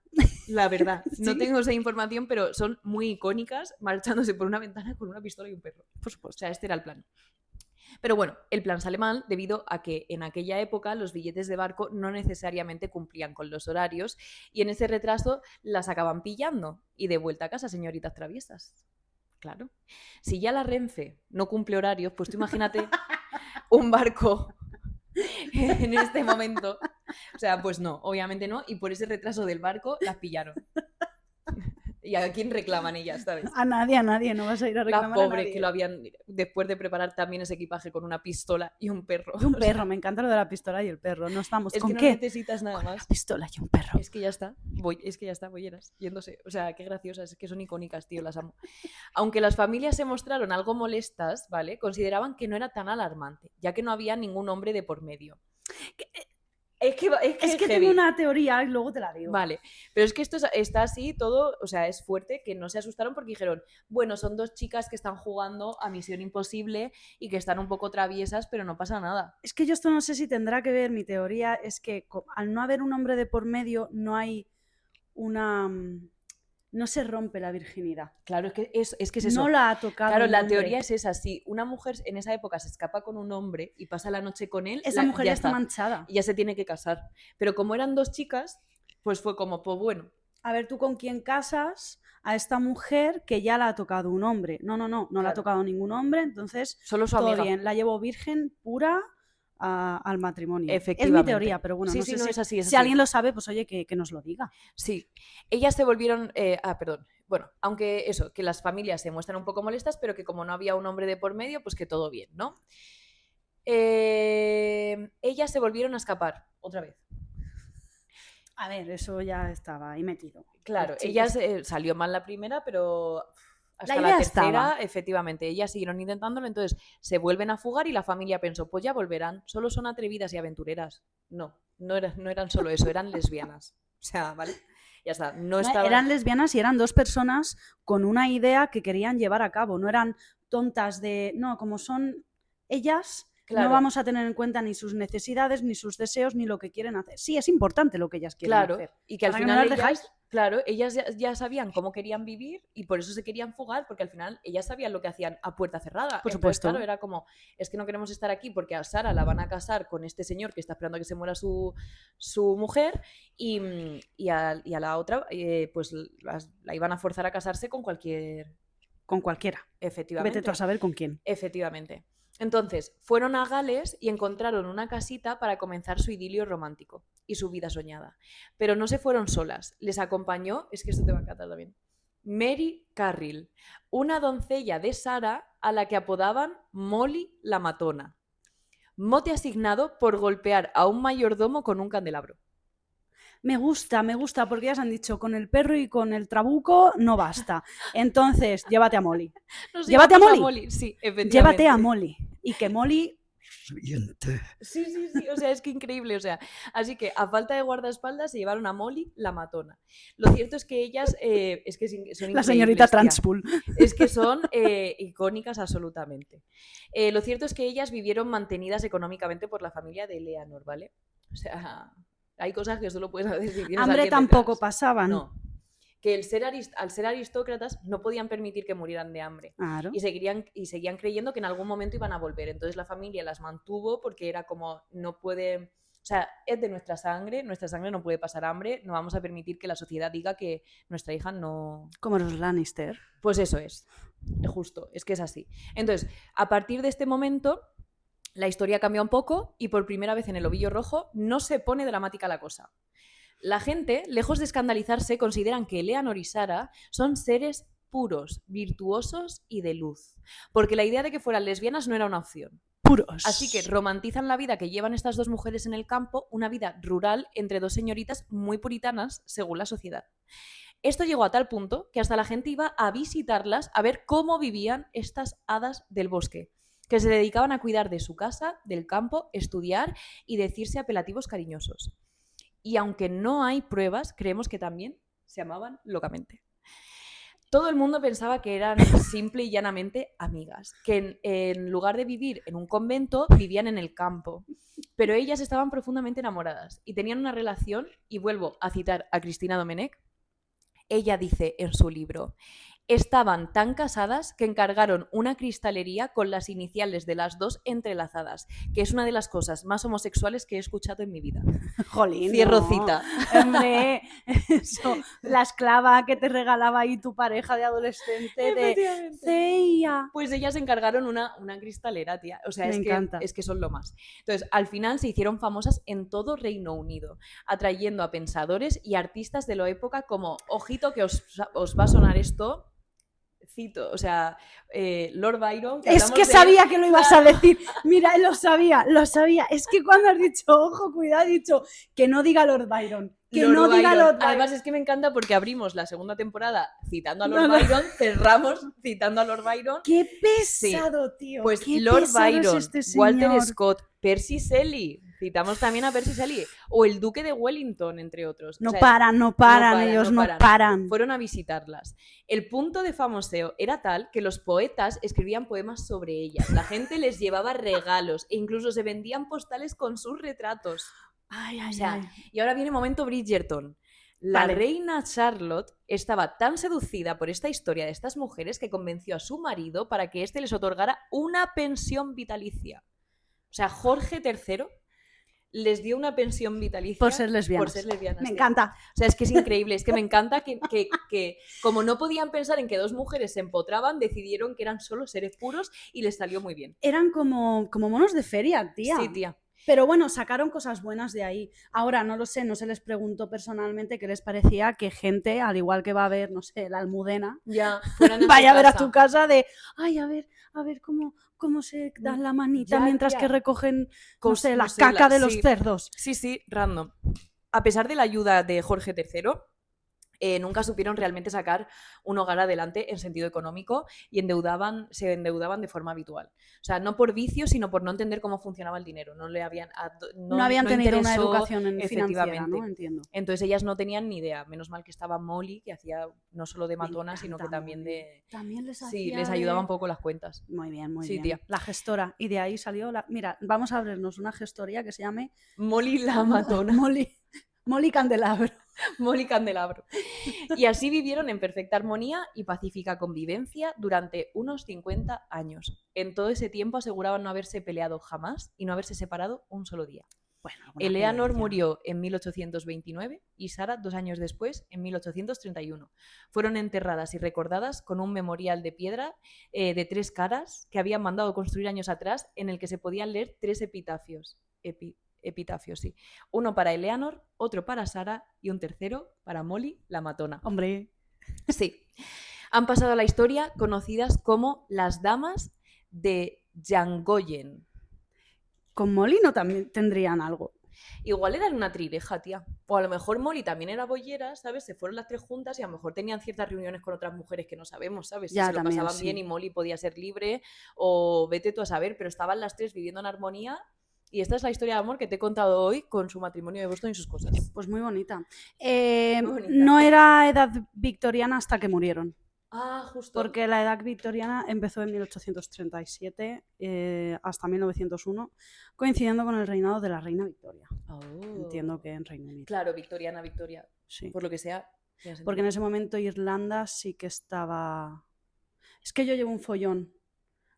[SPEAKER 1] la verdad. No
[SPEAKER 2] Sí.
[SPEAKER 1] tengo esa información, pero son muy icónicas marchándose por una ventana con una pistola y un perro.
[SPEAKER 2] Por
[SPEAKER 1] O
[SPEAKER 2] supuesto.
[SPEAKER 1] sea, este era el plan. Pero bueno, el plan sale mal debido a que en aquella época los billetes de barco no necesariamente cumplían con los horarios y en ese retraso las acaban pillando y de vuelta a casa, señoritas traviesas. Claro. Si ya la Renfe no cumple horarios, pues tú imagínate un barco en este momento. O sea, pues no, obviamente no. Y por ese retraso del barco las pillaron. ¿Y a quién reclaman ellas, sabes?
[SPEAKER 2] A nadie, no vas a ir a
[SPEAKER 1] Las
[SPEAKER 2] reclamar a
[SPEAKER 1] pobres
[SPEAKER 2] nadie.
[SPEAKER 1] que lo habían, después de preparar también ese equipaje con una pistola y un perro.
[SPEAKER 2] Y un
[SPEAKER 1] O sea,
[SPEAKER 2] perro, me encanta lo de la pistola y el perro. No estamos
[SPEAKER 1] es
[SPEAKER 2] con
[SPEAKER 1] que no
[SPEAKER 2] qué.
[SPEAKER 1] necesitas nada
[SPEAKER 2] Con una
[SPEAKER 1] más.
[SPEAKER 2] pistola y un perro.
[SPEAKER 1] Es que ya está, bolleras, yéndose. O sea, qué graciosas, es que son icónicas, tío, las amo. Aunque las familias se mostraron algo molestas, ¿vale? Consideraban que no era tan alarmante, ya que no había ningún hombre de por medio. Es que
[SPEAKER 2] tengo una teoría y luego te la digo.
[SPEAKER 1] Vale, pero es que esto está así todo, o sea, es fuerte que no se asustaron porque dijeron, bueno, son dos chicas que están jugando a Misión Imposible y que están un poco traviesas, pero no pasa nada.
[SPEAKER 2] Es que yo esto no sé si tendrá que ver, mi teoría es que al no haber un hombre de por medio no hay una... No se rompe la virginidad.
[SPEAKER 1] Claro, es que es eso.
[SPEAKER 2] No la ha tocado
[SPEAKER 1] Claro,
[SPEAKER 2] un
[SPEAKER 1] la
[SPEAKER 2] hombre.
[SPEAKER 1] teoría es esa. Si una mujer en esa época se escapa con un hombre y pasa la noche con él,
[SPEAKER 2] Esa mujer ya está manchada.
[SPEAKER 1] Y ya se tiene que casar. Pero como eran dos chicas, pues fue como, pues bueno.
[SPEAKER 2] A ver, ¿tú con quién casas a esta mujer que ya la ha tocado un hombre? No
[SPEAKER 1] Claro.
[SPEAKER 2] la ha tocado ningún hombre, entonces
[SPEAKER 1] Solo su
[SPEAKER 2] todo
[SPEAKER 1] amiga.
[SPEAKER 2] bien. La llevo virgen, pura, al matrimonio. Es
[SPEAKER 1] Efectivamente.
[SPEAKER 2] mi teoría, pero bueno,
[SPEAKER 1] Sí,
[SPEAKER 2] no
[SPEAKER 1] sí,
[SPEAKER 2] sé
[SPEAKER 1] no,
[SPEAKER 2] si,
[SPEAKER 1] es así, es
[SPEAKER 2] si
[SPEAKER 1] así.
[SPEAKER 2] alguien lo sabe, pues oye, que nos lo diga.
[SPEAKER 1] Sí, ellas se volvieron, perdón, bueno, aunque eso, que las familias se muestran un poco molestas, pero que como no había un hombre de por medio, pues que todo bien, ¿no? Ellas se volvieron a escapar, otra vez.
[SPEAKER 2] A ver, eso ya estaba ahí metido.
[SPEAKER 1] Claro,
[SPEAKER 2] Sí,
[SPEAKER 1] ellas salió mal la primera, pero hasta
[SPEAKER 2] La
[SPEAKER 1] la
[SPEAKER 2] idea
[SPEAKER 1] tercera,
[SPEAKER 2] estaba.
[SPEAKER 1] efectivamente, ellas siguieron intentándolo, entonces se vuelven a fugar y la familia pensó, pues ya volverán, solo son atrevidas y aventureras. No eran solo eso, eran lesbianas. O sea, ¿vale? Ya está, no estaban...
[SPEAKER 2] Eran lesbianas y eran dos personas con una idea que querían llevar a cabo, no eran tontas de, no, como son ellas,
[SPEAKER 1] Claro.
[SPEAKER 2] no vamos a tener en cuenta ni sus necesidades, ni sus deseos, ni lo que quieren hacer. Sí, es importante lo que ellas quieren
[SPEAKER 1] Claro,
[SPEAKER 2] hacer.
[SPEAKER 1] y que al
[SPEAKER 2] Para que
[SPEAKER 1] final
[SPEAKER 2] no las
[SPEAKER 1] ellas,
[SPEAKER 2] dejáis.
[SPEAKER 1] claro, ellas ya sabían cómo querían vivir y por eso se querían fugar, porque al final ellas sabían lo que hacían a puerta cerrada.
[SPEAKER 2] Por
[SPEAKER 1] Entonces,
[SPEAKER 2] supuesto.
[SPEAKER 1] claro, era como, es que no queremos estar aquí porque a Sara la van a casar con este señor que está esperando a que se muera su mujer y a la otra pues la iban a forzar a casarse con cualquiera. Efectivamente.
[SPEAKER 2] Vete tú a saber con quién.
[SPEAKER 1] Efectivamente. Entonces, fueron a Gales y encontraron una casita para comenzar su idilio romántico y su vida soñada. Pero no se fueron solas. Les acompañó, es que esto te va a encantar también, Mary Carrill, una doncella de Sara a la que apodaban Molly la Matona. Mote asignado por golpear a un mayordomo con un candelabro.
[SPEAKER 2] Me gusta, porque ellas han dicho, con el perro y con el trabuco no basta. Entonces, llévate a Molly. ¿Llévate a Molly?
[SPEAKER 1] Sí, efectivamente.
[SPEAKER 2] Llévate a Molly. Y que Molly...
[SPEAKER 1] Sí, o sea, es que increíble, o sea, así que a falta de guardaespaldas se llevaron a Molly la Matona. Lo cierto es que ellas, es que son increíbles,
[SPEAKER 2] La señorita
[SPEAKER 1] tía.
[SPEAKER 2] Transpool.
[SPEAKER 1] Es que son icónicas absolutamente. Lo cierto es que ellas vivieron mantenidas económicamente por la familia de Eleanor, ¿vale? O sea, hay cosas que solo puedes decir.
[SPEAKER 2] Hambre tampoco pasaban.
[SPEAKER 1] No. Que al ser aristócratas no podían permitir que murieran de hambre.
[SPEAKER 2] Claro.
[SPEAKER 1] Y seguían creyendo que en algún momento iban a volver. Entonces la familia las mantuvo porque era como, no puede... O sea, es de nuestra sangre no puede pasar hambre, no vamos a permitir que la sociedad diga que nuestra hija no...
[SPEAKER 2] Como los Lannister.
[SPEAKER 1] Pues eso es, justo, es que es así. Entonces, a partir de este momento, la historia cambia un poco y por primera vez en el Ovillo Rojo no se pone dramática la cosa. La gente, lejos de escandalizarse, consideran que Eleanor y Sara son seres puros, virtuosos y de luz, porque la idea de que fueran lesbianas no era una opción.
[SPEAKER 2] Puros.
[SPEAKER 1] Así que romantizan la vida que llevan estas dos mujeres en el campo, una vida rural entre dos señoritas muy puritanas, según la sociedad. Esto llegó a tal punto que hasta la gente iba a visitarlas a ver cómo vivían estas hadas del bosque, que se dedicaban a cuidar de su casa, del campo, estudiar y decirse apelativos cariñosos. Y aunque no hay pruebas, creemos que también se amaban locamente. Todo el mundo pensaba que eran simple y llanamente amigas, que en lugar de vivir en un convento, vivían en el campo. Pero ellas estaban profundamente enamoradas y tenían una relación, y vuelvo a citar a Cristina Domenech, ella dice en su libro: estaban tan casadas que encargaron una cristalería con las iniciales de las dos entrelazadas, que es una de las cosas más homosexuales que he escuchado en mi vida.
[SPEAKER 2] Jolín,
[SPEAKER 1] Cierro
[SPEAKER 2] no.
[SPEAKER 1] cita.
[SPEAKER 2] Hombre, eso, la esclava que te regalaba ahí tu pareja de adolescente de
[SPEAKER 1] Efectivamente.
[SPEAKER 2] Ceia.
[SPEAKER 1] Pues ellas encargaron una cristalera, tía. O sea,
[SPEAKER 2] Me encanta.
[SPEAKER 1] es que son lo más. Entonces, al final se hicieron famosas en todo Reino Unido, atrayendo a pensadores y artistas de la época como, ojito que os va a sonar esto, cito, o sea, Lord Byron.
[SPEAKER 2] Es que sabía que lo ibas a decir. Mira, lo sabía. Es que cuando has dicho, ojo, cuidado, he dicho que no diga Lord Byron. Que
[SPEAKER 1] Lord
[SPEAKER 2] no diga
[SPEAKER 1] Byron.
[SPEAKER 2] Lord Byron.
[SPEAKER 1] Además, es que me encanta porque abrimos la segunda temporada citando a Lord Byron, cerramos citando a Lord Byron.
[SPEAKER 2] Qué pesado, tío.
[SPEAKER 1] Pues
[SPEAKER 2] qué
[SPEAKER 1] Lord
[SPEAKER 2] pesado
[SPEAKER 1] Byron,
[SPEAKER 2] es este señor.
[SPEAKER 1] Walter Scott, Percy Shelley, citamos también a Percy Shelley, o el Duque de Wellington, entre otros.
[SPEAKER 2] No
[SPEAKER 1] O sea,
[SPEAKER 2] paran, ellos no paran.
[SPEAKER 1] Fueron a visitarlas. El punto de famoseo era tal que los poetas escribían poemas sobre ellas, la gente les llevaba regalos e incluso se vendían postales con sus retratos.
[SPEAKER 2] Ay,
[SPEAKER 1] O sea, y ahora viene momento Bridgerton. La reina Charlotte estaba tan seducida por esta historia de estas mujeres que convenció a su marido para que éste les otorgara una pensión vitalicia. O sea, Jorge III les dio una pensión vitalicia
[SPEAKER 2] por ser lesbianas. Me encanta.
[SPEAKER 1] O sea, es que es increíble. Es que me encanta que como no podían pensar en que dos mujeres se empotraban, decidieron que eran solo seres puros y les salió muy bien.
[SPEAKER 2] Eran como monos de feria, tía.
[SPEAKER 1] Sí, tía.
[SPEAKER 2] Pero bueno, sacaron cosas buenas de ahí. Ahora, no lo sé, no se les preguntó personalmente qué les parecía que gente, al igual que va a ver, no sé, la Almudena,
[SPEAKER 1] ya,
[SPEAKER 2] vaya a ver a tu casa de, ay, a ver cómo se dan la manita
[SPEAKER 1] ya,
[SPEAKER 2] mientras
[SPEAKER 1] tía.
[SPEAKER 2] que recogen, no sé, la caca de los cerdos.
[SPEAKER 1] Sí, random. A pesar de la ayuda de Jorge III, nunca supieron realmente sacar un hogar adelante en sentido económico y se endeudaban de forma habitual. O sea, no por vicio, sino por no entender cómo funcionaba el dinero. No habían
[SPEAKER 2] tenido una educación financiera, ¿no? Entiendo.
[SPEAKER 1] Entonces ellas no tenían ni idea. Menos mal que estaba Molly, que hacía no solo de matona, sino que también de...
[SPEAKER 2] También les hacía
[SPEAKER 1] Sí, les ayudaba un poco las cuentas.
[SPEAKER 2] Muy bien, muy bien.
[SPEAKER 1] Tía.
[SPEAKER 2] La gestora. Y de ahí salió la... Mira, vamos a abrirnos una gestoría que se llame...
[SPEAKER 1] Molly la matona.
[SPEAKER 2] Molly Candelabro.
[SPEAKER 1] Molly Candelabro. Y así vivieron en perfecta armonía y pacífica convivencia durante unos 50 años. En todo ese tiempo aseguraban no haberse peleado jamás y no haberse separado un solo día.
[SPEAKER 2] Bueno,
[SPEAKER 1] Eleanor murió en 1829 y Sara 2 años después, en 1831. Fueron enterradas y recordadas con un memorial de piedra de 3 caras que habían mandado construir años atrás, en el que se podían leer 3 epitafios. Epitafios, sí. Uno para Eleanor, otro para Sara y un tercero para Molly la matona.
[SPEAKER 2] Hombre.
[SPEAKER 1] Sí. Han pasado a la historia conocidas como las damas de Llangoyen.
[SPEAKER 2] Con Molly no también tendrían algo.
[SPEAKER 1] Igual eran una trileja, tía. O a lo mejor Molly también era boyera, ¿sabes? Se fueron las 3 juntas y a lo mejor tenían ciertas reuniones con otras mujeres que no sabemos, ¿sabes?
[SPEAKER 2] Ya,
[SPEAKER 1] si se lo
[SPEAKER 2] también,
[SPEAKER 1] pasaban bien y Molly podía ser libre, o vete tú a saber, pero estaban las 3 viviendo en armonía. Y esta es la historia de amor que te he contado hoy con su matrimonio de Boston y sus cosas.
[SPEAKER 2] Pues muy bonita.
[SPEAKER 1] Muy bonita.
[SPEAKER 2] No era edad victoriana hasta que murieron.
[SPEAKER 1] Ah, justo.
[SPEAKER 2] Porque la edad victoriana empezó en 1837 hasta 1901, coincidiendo con el reinado de la reina Victoria.
[SPEAKER 1] Oh.
[SPEAKER 2] Entiendo que en Reino Unido.
[SPEAKER 1] Claro, Victoria.
[SPEAKER 2] Sí.
[SPEAKER 1] Por lo que sea.
[SPEAKER 2] Porque en ese momento Irlanda sí que estaba... Es que yo llevo un follón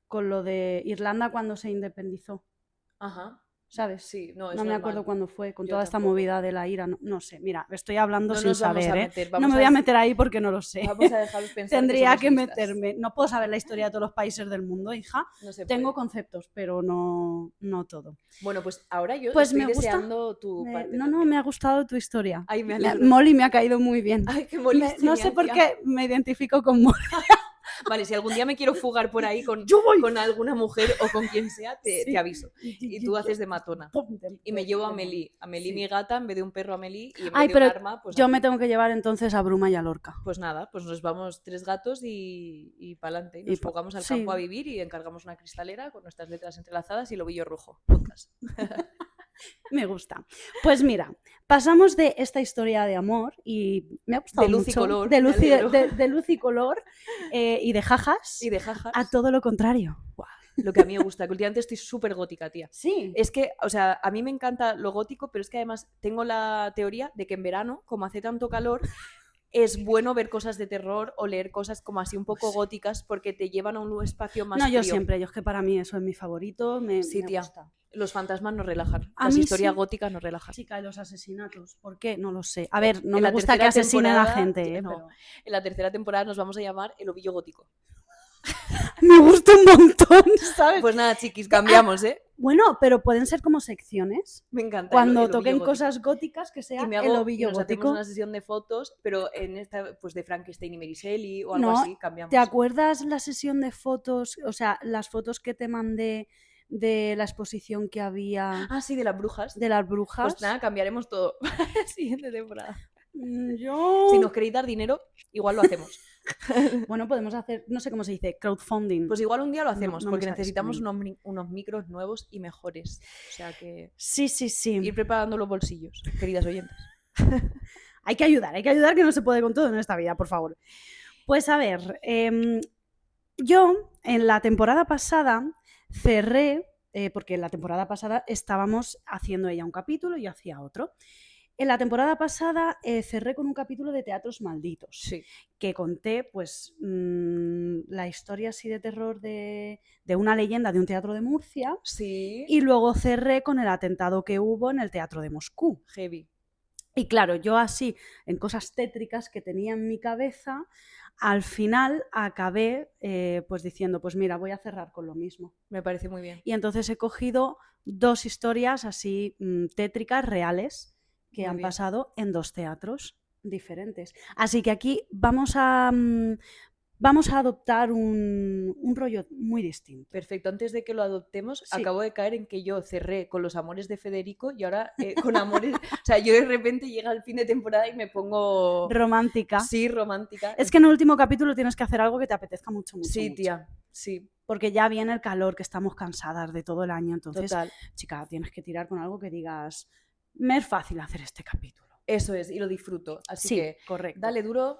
[SPEAKER 2] con lo de Irlanda cuando se independizó.
[SPEAKER 1] Ajá.
[SPEAKER 2] ¿Sabes?
[SPEAKER 1] Sí,
[SPEAKER 2] no me acuerdo cuándo fue, con
[SPEAKER 1] Yo
[SPEAKER 2] toda esta
[SPEAKER 1] tampoco.
[SPEAKER 2] movida de la ira. No sé, mira, estoy hablando
[SPEAKER 1] No
[SPEAKER 2] sin
[SPEAKER 1] nos vamos
[SPEAKER 2] saber,
[SPEAKER 1] a
[SPEAKER 2] ¿eh?
[SPEAKER 1] meter,
[SPEAKER 2] No me voy a meter ahí porque no lo sé.
[SPEAKER 1] Vamos a dejaros pensar.
[SPEAKER 2] Tendría que
[SPEAKER 1] somos listas.
[SPEAKER 2] meterme. No puedo saber la historia de todos los países del mundo, hija.
[SPEAKER 1] No se
[SPEAKER 2] Tengo
[SPEAKER 1] puede.
[SPEAKER 2] conceptos, pero no todo.
[SPEAKER 1] Bueno, pues ahora yo
[SPEAKER 2] Pues
[SPEAKER 1] estoy
[SPEAKER 2] me gusta.
[SPEAKER 1] deseando tu parte.
[SPEAKER 2] No, me ha gustado tu historia.
[SPEAKER 1] Ay, me alegro.
[SPEAKER 2] Molly me ha caído muy bien.
[SPEAKER 1] Ay, qué Molly es
[SPEAKER 2] No sé
[SPEAKER 1] genial,
[SPEAKER 2] por
[SPEAKER 1] tía.
[SPEAKER 2] qué me identifico con Molly.
[SPEAKER 1] Vale, si algún día me quiero fugar por ahí con alguna mujer o con quien sea, te aviso. Y tú haces de matona. Y me llevo a Amelie. Amelie,
[SPEAKER 2] Sí.
[SPEAKER 1] mi gata, en vez de un perro Amelie, y en
[SPEAKER 2] Ay,
[SPEAKER 1] vez de
[SPEAKER 2] pero
[SPEAKER 1] un arma, pues
[SPEAKER 2] yo
[SPEAKER 1] aquí.
[SPEAKER 2] me tengo que llevar entonces a Bruma y a Lorca.
[SPEAKER 1] Pues nada, pues nos vamos 3 gatos y pa'lante. Nos fugamos al campo a vivir y encargamos una cristalera con nuestras letras entrelazadas y Lobillo Rojo. Podcast.
[SPEAKER 2] Me gusta. Pues mira, pasamos de esta historia de amor y me ha gustado
[SPEAKER 1] De luz y
[SPEAKER 2] mucho,
[SPEAKER 1] color,
[SPEAKER 2] de luz
[SPEAKER 1] me
[SPEAKER 2] y,
[SPEAKER 1] alegro.
[SPEAKER 2] de luz y color y de jajas,
[SPEAKER 1] Y de jajas.
[SPEAKER 2] a todo lo contrario.
[SPEAKER 1] Lo que a mí me gusta, que últimamente estoy súper gótica, tía.
[SPEAKER 2] Sí.
[SPEAKER 1] Es que, o sea, a mí me encanta lo gótico, pero es que además tengo la teoría de que en verano, como hace tanto calor, es bueno ver cosas de terror o leer cosas como así un poco góticas porque te llevan a un espacio más
[SPEAKER 2] No, yo
[SPEAKER 1] frío.
[SPEAKER 2] siempre, yo es que para mí eso es mi favorito, me
[SPEAKER 1] Sí, tía.
[SPEAKER 2] gusta.
[SPEAKER 1] Los fantasmas nos relajan.
[SPEAKER 2] A
[SPEAKER 1] Las
[SPEAKER 2] mí
[SPEAKER 1] historias
[SPEAKER 2] sí.
[SPEAKER 1] góticas nos relajan.
[SPEAKER 2] Chica, y los asesinatos, ¿por qué? No lo sé. A ver, no
[SPEAKER 1] En
[SPEAKER 2] me
[SPEAKER 1] la
[SPEAKER 2] gusta que
[SPEAKER 1] tercera
[SPEAKER 2] asesinen a la
[SPEAKER 1] temporada,
[SPEAKER 2] gente,
[SPEAKER 1] no.
[SPEAKER 2] pero...
[SPEAKER 1] En la tercera temporada nos vamos a llamar El Ovillo Gótico.
[SPEAKER 2] Me gusta un montón, ¿sabes?
[SPEAKER 1] Pues nada, chiquis, cambiamos, ¿eh?
[SPEAKER 2] Bueno, pero pueden ser como secciones.
[SPEAKER 1] Me encanta.
[SPEAKER 2] Cuando
[SPEAKER 1] el
[SPEAKER 2] toquen
[SPEAKER 1] ovillo gótico.
[SPEAKER 2] cosas góticas, que sea
[SPEAKER 1] Y me
[SPEAKER 2] el
[SPEAKER 1] hago, y
[SPEAKER 2] ovillo
[SPEAKER 1] nos hacemos
[SPEAKER 2] gótico.
[SPEAKER 1] una sesión de fotos, pero en esta, pues de Frankenstein y Mary Shelley o algo
[SPEAKER 2] No,
[SPEAKER 1] así, cambiamos.
[SPEAKER 2] ¿te acuerdas la sesión de fotos? O sea, las fotos que te mandé de la exposición que había
[SPEAKER 1] Ah, sí, de las brujas.
[SPEAKER 2] de las brujas.
[SPEAKER 1] Pues nada, cambiaremos todo para la siguiente temporada.
[SPEAKER 2] Yo...
[SPEAKER 1] Si nos queréis dar dinero, igual lo hacemos.
[SPEAKER 2] Bueno, podemos hacer, no sé cómo se dice, crowdfunding.
[SPEAKER 1] Pues igual un día lo hacemos,
[SPEAKER 2] no me
[SPEAKER 1] porque
[SPEAKER 2] sale
[SPEAKER 1] necesitamos
[SPEAKER 2] español.
[SPEAKER 1] unos micros nuevos y mejores. O sea que
[SPEAKER 2] Sí, sí, sí.
[SPEAKER 1] ir preparando los bolsillos, queridas oyentes.
[SPEAKER 2] Hay que ayudar, que no se puede con todo en esta vida, por favor. Pues a ver, yo en la temporada pasada cerré, porque en la temporada pasada estábamos haciendo ella un capítulo y yo hacía otro. En la temporada pasada cerré con un capítulo de Teatros Malditos,
[SPEAKER 1] Sí.
[SPEAKER 2] que conté pues la historia así de terror de una leyenda de un teatro de Murcia.
[SPEAKER 1] Sí.
[SPEAKER 2] Y luego cerré con el atentado que hubo en el teatro de Moscú.
[SPEAKER 1] Heavy.
[SPEAKER 2] Y claro, yo así, en cosas tétricas que tenía en mi cabeza, al final acabé pues diciendo, pues mira, voy a cerrar con lo mismo.
[SPEAKER 1] Me parece muy bien.
[SPEAKER 2] Y entonces he cogido 2 historias así tétricas, reales, que han pasado en 2 teatros diferentes. Así que aquí vamos a adoptar un rollo muy distinto.
[SPEAKER 1] Perfecto, antes de que lo adoptemos,
[SPEAKER 2] Sí.
[SPEAKER 1] acabo de caer en que yo cerré con Los Amores de Federico y ahora con Amores... O sea, yo de repente llega el fin de temporada y me pongo...
[SPEAKER 2] Romántica.
[SPEAKER 1] Sí, romántica.
[SPEAKER 2] Es que en el último capítulo tienes que hacer algo que te apetezca mucho, mucho.
[SPEAKER 1] Sí,
[SPEAKER 2] mucho.
[SPEAKER 1] tía, sí.
[SPEAKER 2] Porque ya viene el calor, que estamos cansadas de todo el año. Entonces,
[SPEAKER 1] Total.
[SPEAKER 2] chica, tienes que tirar con algo que digas, me es fácil hacer este capítulo.
[SPEAKER 1] Eso es, y lo disfruto. Así
[SPEAKER 2] Sí,
[SPEAKER 1] que,
[SPEAKER 2] correcto.
[SPEAKER 1] dale duro.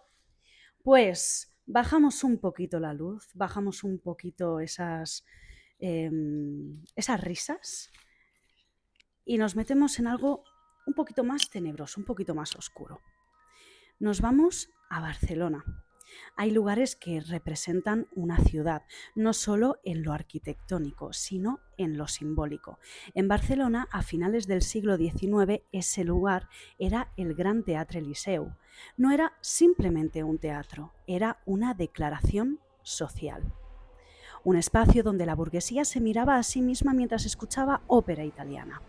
[SPEAKER 2] Pues bajamos un poquito la luz, bajamos un poquito esas risas y nos metemos en algo un poquito más tenebroso, un poquito más oscuro. Nos vamos a Barcelona. Hay lugares que representan una ciudad, no solo en lo arquitectónico, sino en lo simbólico. En Barcelona, a finales del siglo XIX, ese lugar era el Gran Teatre Liceu. No era simplemente un teatro, era una declaración social. Un espacio donde la burguesía se miraba a sí misma mientras escuchaba ópera italiana,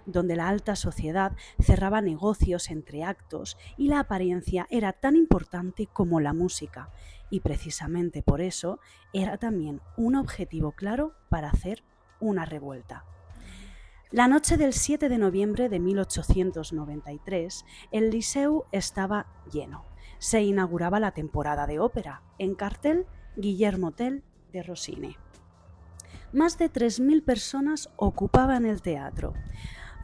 [SPEAKER 2] donde la alta sociedad cerraba negocios entre actos y la apariencia era tan importante como la música, y precisamente por eso era también un objetivo claro para hacer una revuelta. La noche del 7 de noviembre de 1893, el Liceu estaba lleno. Se inauguraba la temporada de ópera. En cartel, Guillermo Tell de Rossini. Más de 3.000 personas ocupaban el teatro.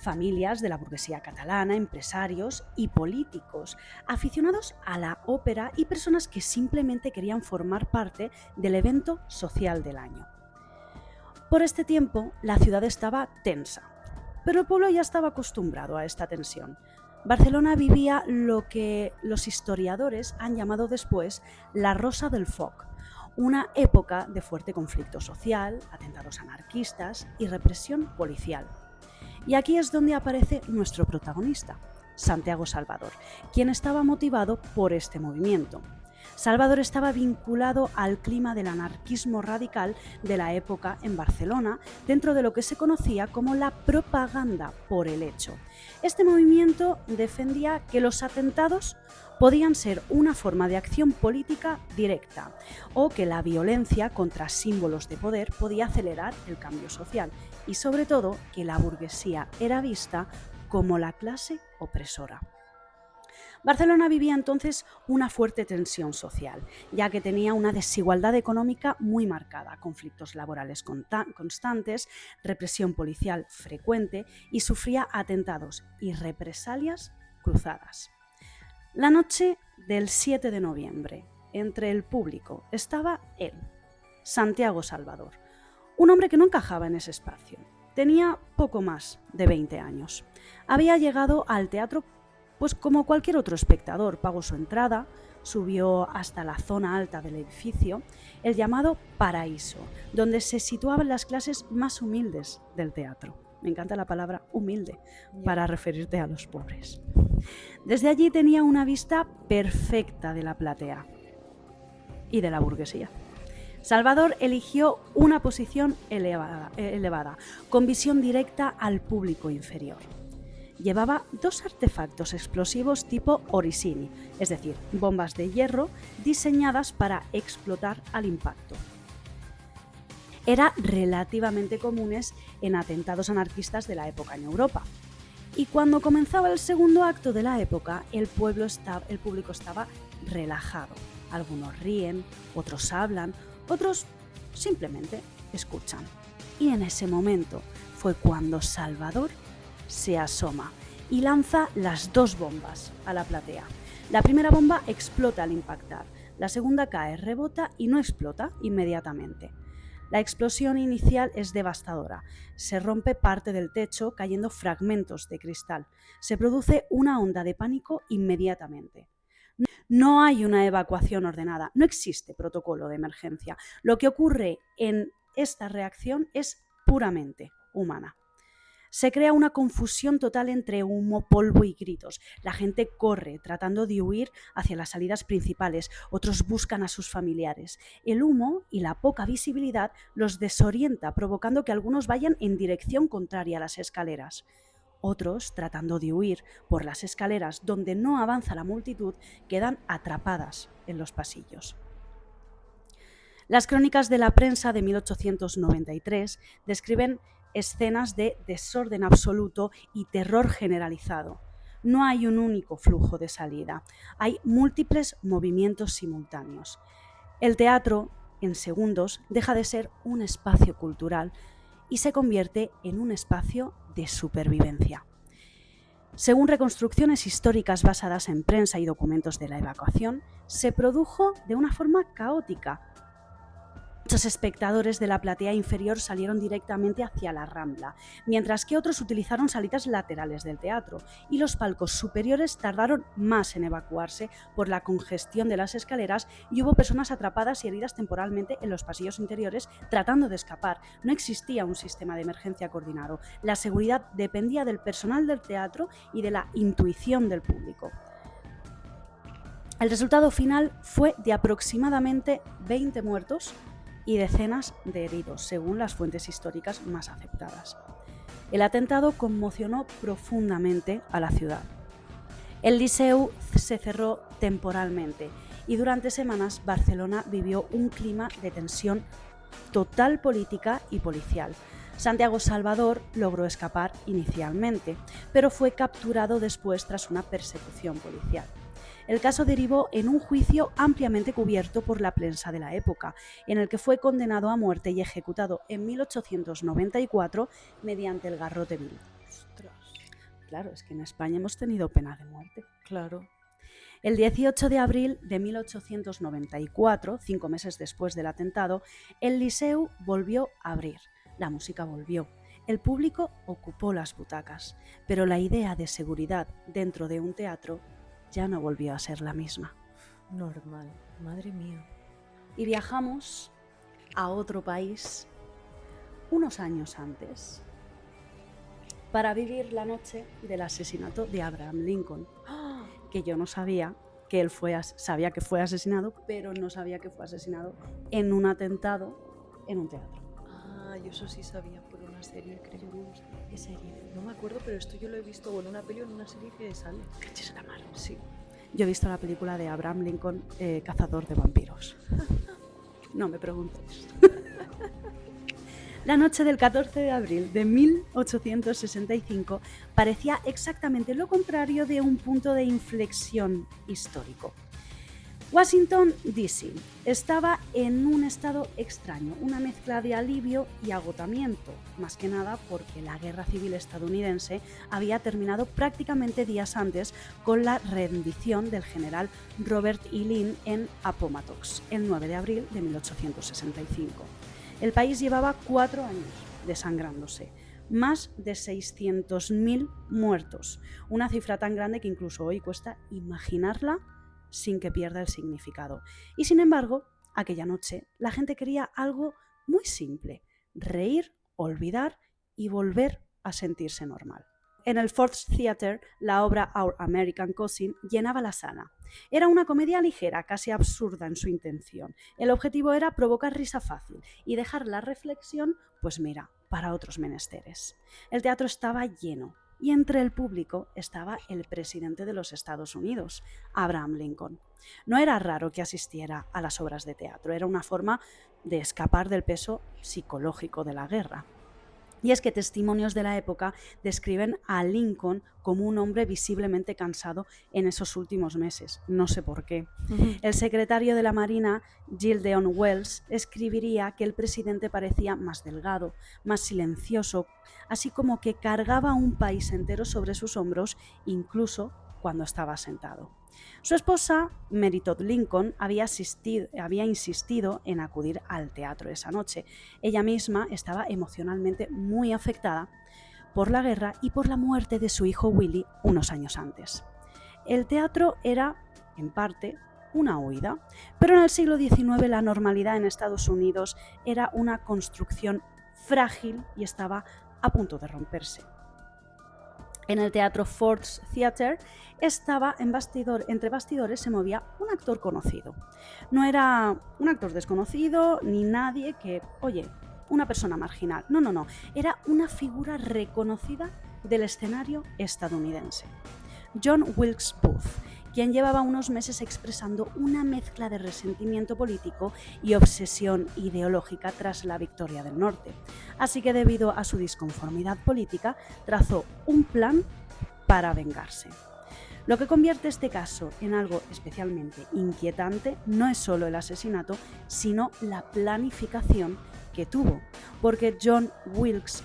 [SPEAKER 2] Familias de la burguesía catalana, empresarios y políticos, aficionados a la ópera y personas que simplemente querían formar parte del evento social del año. Por este tiempo, la ciudad estaba tensa, pero el pueblo ya estaba acostumbrado a esta tensión. Barcelona vivía lo que los historiadores han llamado después la Rosa del Foc, una época de fuerte conflicto social, atentados anarquistas y represión policial. Y aquí es donde aparece nuestro protagonista, Santiago Salvador, quien estaba motivado por este movimiento. Salvador estaba vinculado al clima del anarquismo radical de la época en Barcelona, dentro de lo que se conocía como la propaganda por el hecho. Este movimiento defendía que los atentados podían ser una forma de acción política directa o que la violencia contra símbolos de poder podía acelerar el cambio social y sobre todo que la burguesía era vista como la clase opresora. Barcelona vivía entonces una fuerte tensión social, ya que tenía una desigualdad económica muy marcada, conflictos laborales constantes, represión policial frecuente y sufría atentados y represalias cruzadas. La noche del 7 de noviembre, entre el público estaba él, Santiago Salvador, un hombre que no encajaba en ese espacio. Tenía poco más de 20 años. Había llegado al teatro pues como cualquier otro espectador, pagó su entrada, subió hasta la zona alta del edificio, el llamado Paraíso, donde se situaban las clases más humildes del teatro. Me encanta la palabra humilde para referirte a los pobres. Desde allí tenía una vista perfecta de la platea y de la burguesía. Salvador eligió una posición elevada, con visión directa al público inferior. Llevaba 2 artefactos explosivos tipo Orisini, es decir, bombas de hierro diseñadas para explotar al impacto. Eran relativamente comunes en atentados anarquistas de la época en Europa. Y cuando comenzaba el segundo acto de la época, el público estaba relajado. Algunos ríen, otros hablan, otros simplemente escuchan. Y en ese momento fue cuando Salvador se asoma y lanza las 2 bombas a la platea. La primera bomba explota al impactar, la segunda cae, rebota y no explota inmediatamente. La explosión inicial es devastadora. Se rompe parte del techo cayendo fragmentos de cristal. Se produce una onda de pánico inmediatamente. No hay una evacuación ordenada, no existe protocolo de emergencia. Lo que ocurre en esta reacción es puramente humana. Se crea una confusión total entre humo, polvo y gritos. La gente corre tratando de huir hacia las salidas principales, otros buscan a sus familiares. El humo y la poca visibilidad los desorienta, provocando que algunos vayan en dirección contraria a las escaleras. Otros, tratando de huir por las escaleras donde no avanza la multitud, quedan atrapadas en los pasillos. Las crónicas de la prensa de 1893 describen escenas de desorden absoluto y terror generalizado. No hay un único flujo de salida, hay múltiples movimientos simultáneos. El teatro, en segundos, deja de ser un espacio cultural y se convierte en un espacio de supervivencia. Según reconstrucciones históricas basadas en prensa y documentos de la evacuación, se produjo de una forma caótica. Muchos espectadores de la platea inferior salieron directamente hacia la Rambla, mientras que otros utilizaron salidas laterales del teatro, y los palcos superiores tardaron más en evacuarse por la congestión de las escaleras y hubo personas atrapadas y heridas temporalmente en los pasillos interiores tratando de escapar. No existía un sistema de emergencia coordinado. La seguridad dependía del personal del teatro y de la intuición del público. El resultado final fue de aproximadamente 20 muertos y decenas de heridos, según las fuentes históricas más aceptadas. El atentado conmocionó profundamente a la ciudad. El Liceu se cerró temporalmente y durante semanas Barcelona vivió un clima de tensión total política y policial. Santiago Salvador logró escapar inicialmente, pero fue capturado después tras una persecución policial. El caso derivó en un juicio ampliamente cubierto por la prensa de la época, en el que fue condenado a muerte y ejecutado en 1894 mediante el garrote vil.
[SPEAKER 1] Ostras.
[SPEAKER 2] Claro, es que en España hemos tenido pena de muerte.
[SPEAKER 1] Claro.
[SPEAKER 2] El 18 de abril de 1894, 5 meses después del atentado, el Liceu volvió a abrir. La música volvió. El público ocupó las butacas, pero la idea de seguridad dentro de un teatro ya no volvió a ser la misma.
[SPEAKER 1] Normal, madre mía.
[SPEAKER 2] Y viajamos a otro país unos años antes para vivir la noche del asesinato de Abraham Lincoln, que yo no sabía que él sabía que fue asesinado, pero no sabía que fue asesinado en un atentado en un teatro.
[SPEAKER 1] Ah, yo eso sí sabía por una serie, creo.
[SPEAKER 2] ¿Qué serie?
[SPEAKER 1] No me acuerdo, pero esto yo lo he visto o en una peli o en una serie que sale.
[SPEAKER 2] Cachis la mano.
[SPEAKER 1] Sí.
[SPEAKER 2] Yo he visto la película de Abraham Lincoln, Cazador de vampiros. No me preguntes. La noche del 14 de abril de 1865 parecía exactamente lo contrario de un punto de inflexión histórico. Washington, D.C. estaba en un estado extraño, una mezcla de alivio y agotamiento, más que nada porque la guerra civil estadounidense había terminado prácticamente días antes con la rendición del general Robert E. Lee en Appomattox, el 9 de abril de 1865. El país llevaba 4 años desangrándose, más de 600.000 muertos, una cifra tan grande que incluso hoy cuesta imaginarla sin que pierda el significado. Y sin embargo, aquella noche la gente quería algo muy simple: reír, olvidar y volver a sentirse normal. En el Ford Theater, la obra Our American Cousin llenaba la sala. Era una comedia ligera, casi absurda en su intención. El objetivo era provocar risa fácil y dejar la reflexión, pues mira, para otros menesteres. El teatro estaba lleno y entre el público estaba el presidente de los Estados Unidos, Abraham Lincoln. No era raro que asistiera a las obras de teatro, era una forma de escapar del peso psicológico de la guerra. Y es que testimonios de la época describen a Lincoln como un hombre visiblemente cansado en esos últimos meses. No sé por qué. El secretario de la Marina, Gideon Welles, escribiría que el presidente parecía más delgado, más silencioso, así como que cargaba un país entero sobre sus hombros, incluso cuando estaba sentado. Su esposa, Mary Todd Lincoln, había insistido en acudir al teatro esa noche. Ella misma estaba emocionalmente muy afectada por la guerra y por la muerte de su hijo Willie unos años antes. El teatro era, en parte, una huida, pero en el siglo XIX la normalidad en Estados Unidos era una construcción frágil y estaba a punto de romperse. En el teatro Ford's Theater entre bastidores se movía un actor conocido. No era un actor desconocido ni nadie que, una persona marginal. No. Era una figura reconocida del escenario estadounidense. John Wilkes Booth, quien llevaba unos meses expresando una mezcla de resentimiento político y obsesión ideológica tras la victoria del norte. Así que, debido a su disconformidad política, trazó un plan para vengarse. Lo que convierte este caso en algo especialmente inquietante no es solo el asesinato, sino la planificación que tuvo, porque John Wilkes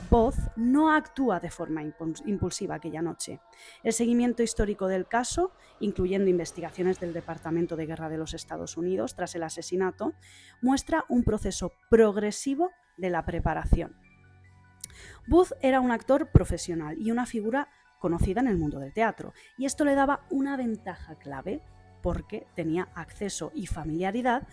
[SPEAKER 2] Booth no actúa de forma impulsiva aquella noche. El seguimiento histórico del caso, incluyendo investigaciones del Departamento de Guerra de los Estados Unidos tras el asesinato, muestra un proceso progresivo de la preparación. Booth era un actor profesional y una figura conocida en el mundo del teatro, y esto le daba una ventaja clave porque tenía acceso y familiaridad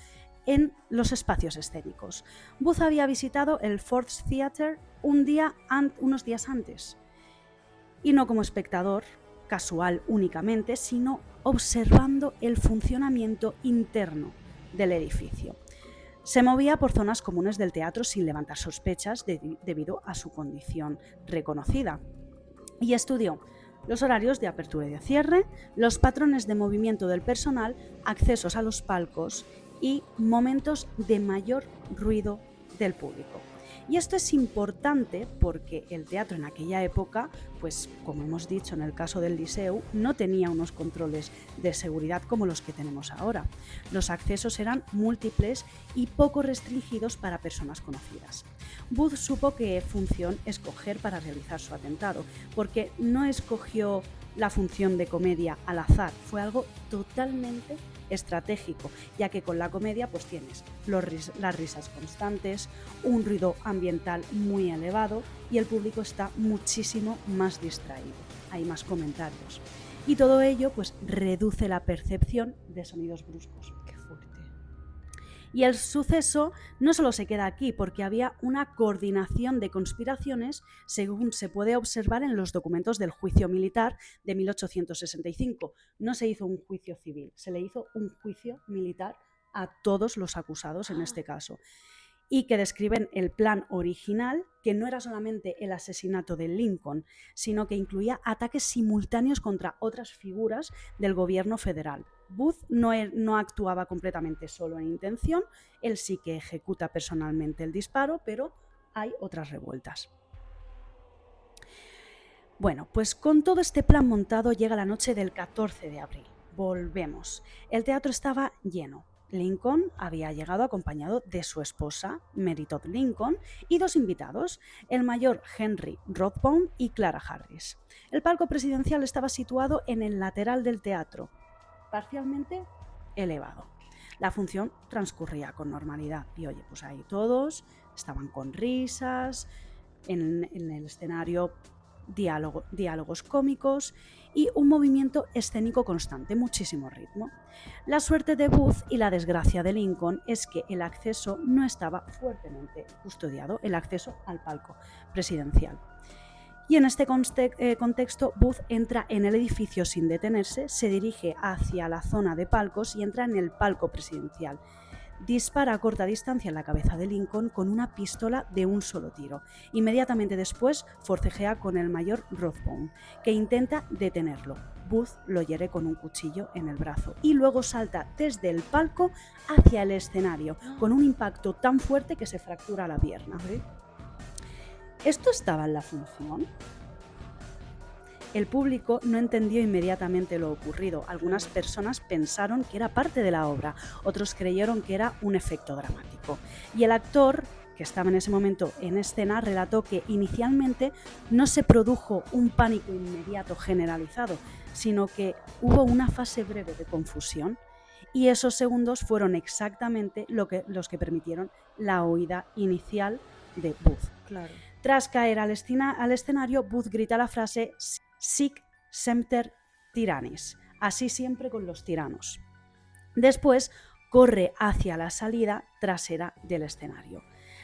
[SPEAKER 2] en los espacios escénicos. Booth había visitado el Ford's Theater unos días antes, y no como espectador casual únicamente, sino observando el funcionamiento interno del edificio. Se movía por zonas comunes del teatro sin levantar sospechas debido a su condición reconocida. Y estudió los horarios de apertura y de cierre, los patrones de movimiento del personal, accesos a los palcos y momentos de mayor ruido del público. Y esto es importante porque el teatro en aquella época, pues como hemos dicho en el caso del Liceu, no tenía unos controles de seguridad como los que tenemos ahora. Los accesos eran múltiples y poco restringidos para personas conocidas. Booth supo qué función escoger para realizar su atentado, porque no escogió la función de comedia al azar, fue algo totalmente estratégico, ya que con la comedia pues tienes las risas constantes, un ruido ambiental muy elevado y el público está muchísimo más distraído, hay más comentarios. Y todo ello pues reduce la percepción de sonidos bruscos.
[SPEAKER 1] Qué fuerte.
[SPEAKER 2] Y el suceso no solo se queda aquí, porque había una coordinación de conspiraciones, según se puede observar en los documentos del juicio militar de 1865. No se hizo un juicio civil, se le hizo un juicio militar a todos los acusados en este caso, y que describen el plan original, que no era solamente el asesinato de Lincoln, sino que incluía ataques simultáneos contra otras figuras del gobierno federal. Booth no actuaba completamente solo en intención, él sí que ejecuta personalmente el disparo, pero hay otras revueltas. Bueno, pues con todo este plan montado llega la noche del 14 de abril. Volvemos. El teatro estaba lleno. Lincoln había llegado acompañado de su esposa, Mary Todd Lincoln, y dos invitados, el mayor Henry Rathbone y Clara Harris. El palco presidencial estaba situado en el lateral del teatro, parcialmente elevado. La función transcurría con normalidad y oye, pues ahí todos estaban con risas, en el escenario diálogos cómicos y un movimiento escénico constante, muchísimo ritmo. La suerte de Booth y la desgracia de Lincoln es que el acceso no estaba fuertemente custodiado, el acceso al palco presidencial. Y en este contexto, Booth entra en el edificio sin detenerse, se dirige hacia la zona de palcos y entra en el palco presidencial. Dispara a corta distancia en la cabeza de Lincoln con una pistola de un solo tiro. Inmediatamente después forcejea con el mayor Rathbone, que intenta detenerlo. Booth lo hiere con un cuchillo en el brazo y luego salta desde el palco hacia el escenario, con un impacto tan fuerte que se fractura la pierna. ¿Esto estaba en la función? El público no entendió inmediatamente lo ocurrido. Algunas personas pensaron que era parte de la obra, otros creyeron que era un efecto dramático. Y el actor, que estaba en ese momento en escena, relató que inicialmente no se produjo un pánico inmediato generalizado, sino que hubo una fase breve de confusión y esos segundos fueron exactamente los que permitieron la huida inicial de Booth.
[SPEAKER 1] Claro.
[SPEAKER 2] Tras caer al escenario, Booth grita la frase Sic semper tyrannis, así siempre con los tiranos. Después corre hacia la salida trasera del escenario.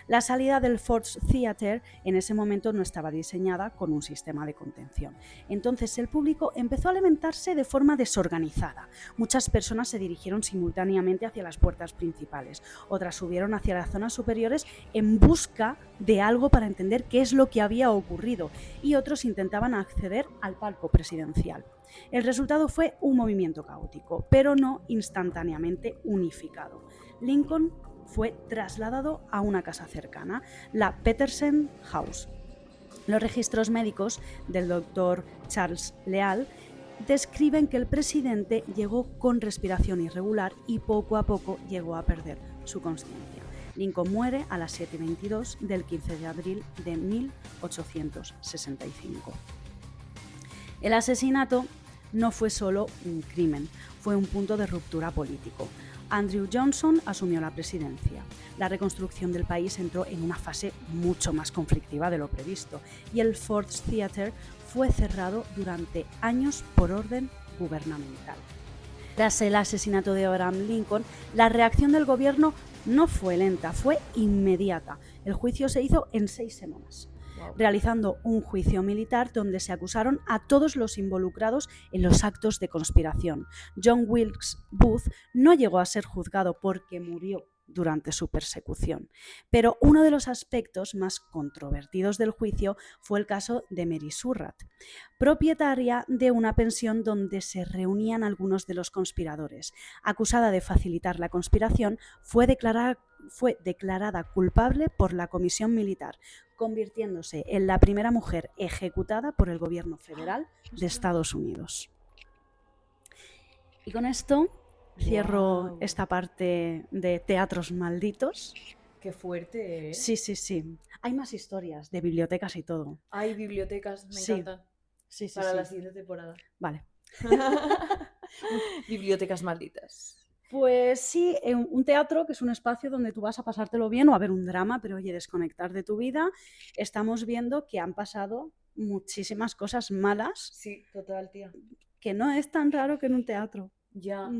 [SPEAKER 2] La salida del Ford Theatre en ese momento no estaba diseñada con un sistema de contención. Entonces el público empezó a alimentarse de forma desorganizada. Muchas personas se dirigieron simultáneamente hacia las puertas principales, otras subieron hacia las zonas superiores en busca de algo para entender qué es lo que había ocurrido y otros intentaban acceder al palco presidencial. El resultado fue un movimiento caótico, pero no instantáneamente unificado. Lincoln fue trasladado a una casa cercana, la Petersen House. Los registros médicos del doctor Charles Leal describen que el presidente llegó con respiración irregular y poco a poco llegó a perder su consciencia. Lincoln muere a las 7:22 del 15 de abril de 1865. El asesinato no fue solo un crimen, fue un punto de ruptura político. Andrew Johnson asumió la presidencia. La reconstrucción del país entró en una fase mucho más conflictiva de lo previsto y el Ford Theatre fue cerrado durante años por orden gubernamental. Tras el asesinato de Abraham Lincoln, la reacción del gobierno no fue lenta, fue inmediata. El juicio se hizo en 6 semanas. Realizando un juicio militar donde se acusaron a todos los involucrados en los actos de conspiración. John Wilkes Booth no llegó a ser juzgado porque murió durante su persecución, pero uno de los aspectos más controvertidos del juicio fue el caso de Mary Surratt, propietaria de una pensión donde se reunían algunos de los conspiradores. Acusada de facilitar la conspiración, fue declarada culpable por la comisión militar, convirtiéndose en la primera mujer ejecutada por el gobierno federal de Estados Unidos. Y con esto cierro esta parte de teatros malditos.
[SPEAKER 1] Qué fuerte, ¿eh?
[SPEAKER 2] Sí. Hay más historias de bibliotecas y todo.
[SPEAKER 1] Hay bibliotecas, me encantan.
[SPEAKER 2] Sí.
[SPEAKER 1] Para la siguiente temporada.
[SPEAKER 2] Vale.
[SPEAKER 1] Bibliotecas malditas.
[SPEAKER 2] Pues sí, un teatro que es un espacio donde tú vas a pasártelo bien o a ver un drama, pero oye, desconectar de tu vida. Estamos viendo que han pasado muchísimas cosas malas.
[SPEAKER 1] Sí, total, tía.
[SPEAKER 2] Que no es tan raro que en un teatro
[SPEAKER 1] ya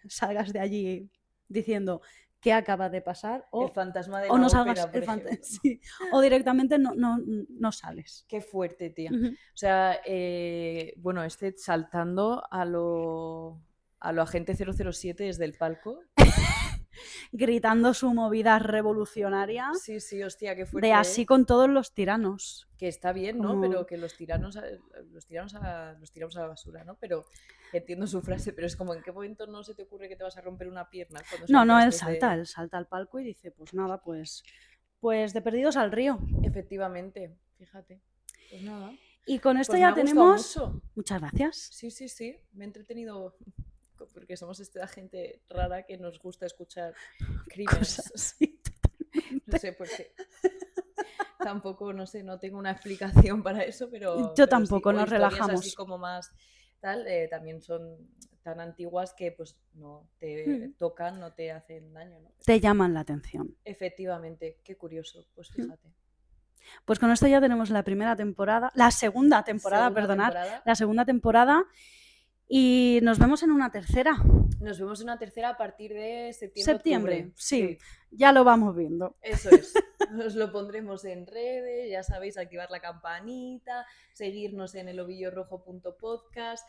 [SPEAKER 2] salgas de allí diciendo qué acaba de pasar o
[SPEAKER 1] el fantasma de
[SPEAKER 2] o
[SPEAKER 1] la
[SPEAKER 2] no
[SPEAKER 1] ópera,
[SPEAKER 2] salgas
[SPEAKER 1] por ejemplo.
[SPEAKER 2] sí, o directamente no sales.
[SPEAKER 1] Qué fuerte, tía.
[SPEAKER 2] Uh-huh.
[SPEAKER 1] O sea, bueno, saltando a lo agente 007 desde el palco.
[SPEAKER 2] gritando su movida revolucionaria
[SPEAKER 1] Sí, sí, hostia, qué fuerte.
[SPEAKER 2] de así con todos los tiranos.
[SPEAKER 1] Que está bien, ¿no?
[SPEAKER 2] Como-
[SPEAKER 1] Pero que los tiramos a la basura, ¿no? Pero entiendo su frase, pero es como, ¿en qué momento no se te ocurre que te vas a romper una pierna? Cuando
[SPEAKER 2] No,
[SPEAKER 1] saltas desde-
[SPEAKER 2] él salta al palco y dice, pues nada, pues de perdidos al río.
[SPEAKER 1] Efectivamente, fíjate. Pues nada.
[SPEAKER 2] Y con esto
[SPEAKER 1] Pues me
[SPEAKER 2] ya
[SPEAKER 1] ha gustado
[SPEAKER 2] tenemos...
[SPEAKER 1] mucho.
[SPEAKER 2] Muchas gracias.
[SPEAKER 1] Sí, sí, sí. Me he entretenido porque somos esta gente rara que nos gusta escuchar crímenes.
[SPEAKER 2] Cosas así.
[SPEAKER 1] No sé por qué. Tampoco, no sé, no tengo una explicación para eso, pero...
[SPEAKER 2] Yo
[SPEAKER 1] pero
[SPEAKER 2] tampoco,
[SPEAKER 1] sí. O
[SPEAKER 2] nos
[SPEAKER 1] historias
[SPEAKER 2] relajamos.
[SPEAKER 1] así como más tal, también son tan antiguas que pues no te tocan, no te hacen daño, ¿no?
[SPEAKER 2] Te llaman la atención.
[SPEAKER 1] Efectivamente, qué curioso, pues fíjate.
[SPEAKER 2] Pues con esto ya tenemos la segunda temporada, la segunda temporada, y nos vemos en una tercera.
[SPEAKER 1] Nos vemos en una tercera a partir de
[SPEAKER 2] Septiembre,
[SPEAKER 1] octubre.
[SPEAKER 2] sí, ya lo vamos viendo.
[SPEAKER 1] Eso es. Os lo pondremos en redes, ya sabéis, activar la campanita, seguirnos en elobillorrojo.podcast.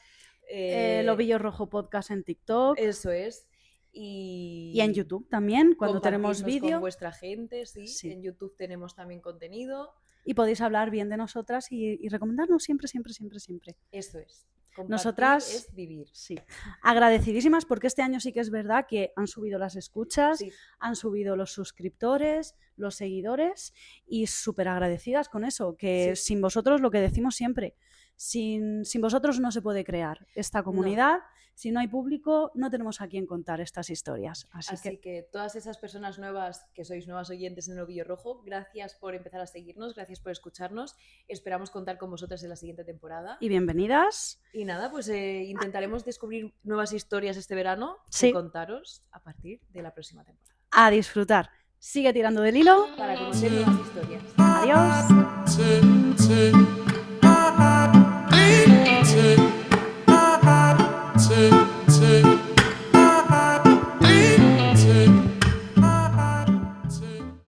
[SPEAKER 2] El Ovillo Rojo Podcast en TikTok.
[SPEAKER 1] Eso es. Y
[SPEAKER 2] en YouTube también, cuando tenemos
[SPEAKER 1] compartirnos
[SPEAKER 2] vídeo.
[SPEAKER 1] con vuestra gente, sí.
[SPEAKER 2] Sí.
[SPEAKER 1] En YouTube tenemos también contenido.
[SPEAKER 2] Y podéis hablar bien de nosotras y recomendarnos siempre, siempre, siempre, siempre.
[SPEAKER 1] Eso es. Compartir
[SPEAKER 2] Nosotras
[SPEAKER 1] es vivir.
[SPEAKER 2] Sí. Agradecidísimas porque este año sí que es verdad que han subido las escuchas,
[SPEAKER 1] Sí.
[SPEAKER 2] han subido los suscriptores, los seguidores y súper agradecidas con eso, que
[SPEAKER 1] Sí.
[SPEAKER 2] sin vosotros, lo que decimos siempre, sin vosotros no se puede crear esta comunidad. Si no hay público, no tenemos a quién contar estas historias.
[SPEAKER 1] Así que todas esas personas nuevas que sois nuevas oyentes en el Ovillo Rojo, gracias por empezar a seguirnos, gracias por escucharnos. Esperamos contar con vosotras en la siguiente temporada.
[SPEAKER 2] Y bienvenidas.
[SPEAKER 1] Y nada, pues intentaremos descubrir nuevas historias este verano
[SPEAKER 2] Sí.
[SPEAKER 1] y contaros a partir de la próxima temporada.
[SPEAKER 2] A disfrutar. Sigue tirando del hilo.
[SPEAKER 1] Para conocer nuevas historias.
[SPEAKER 2] Adiós.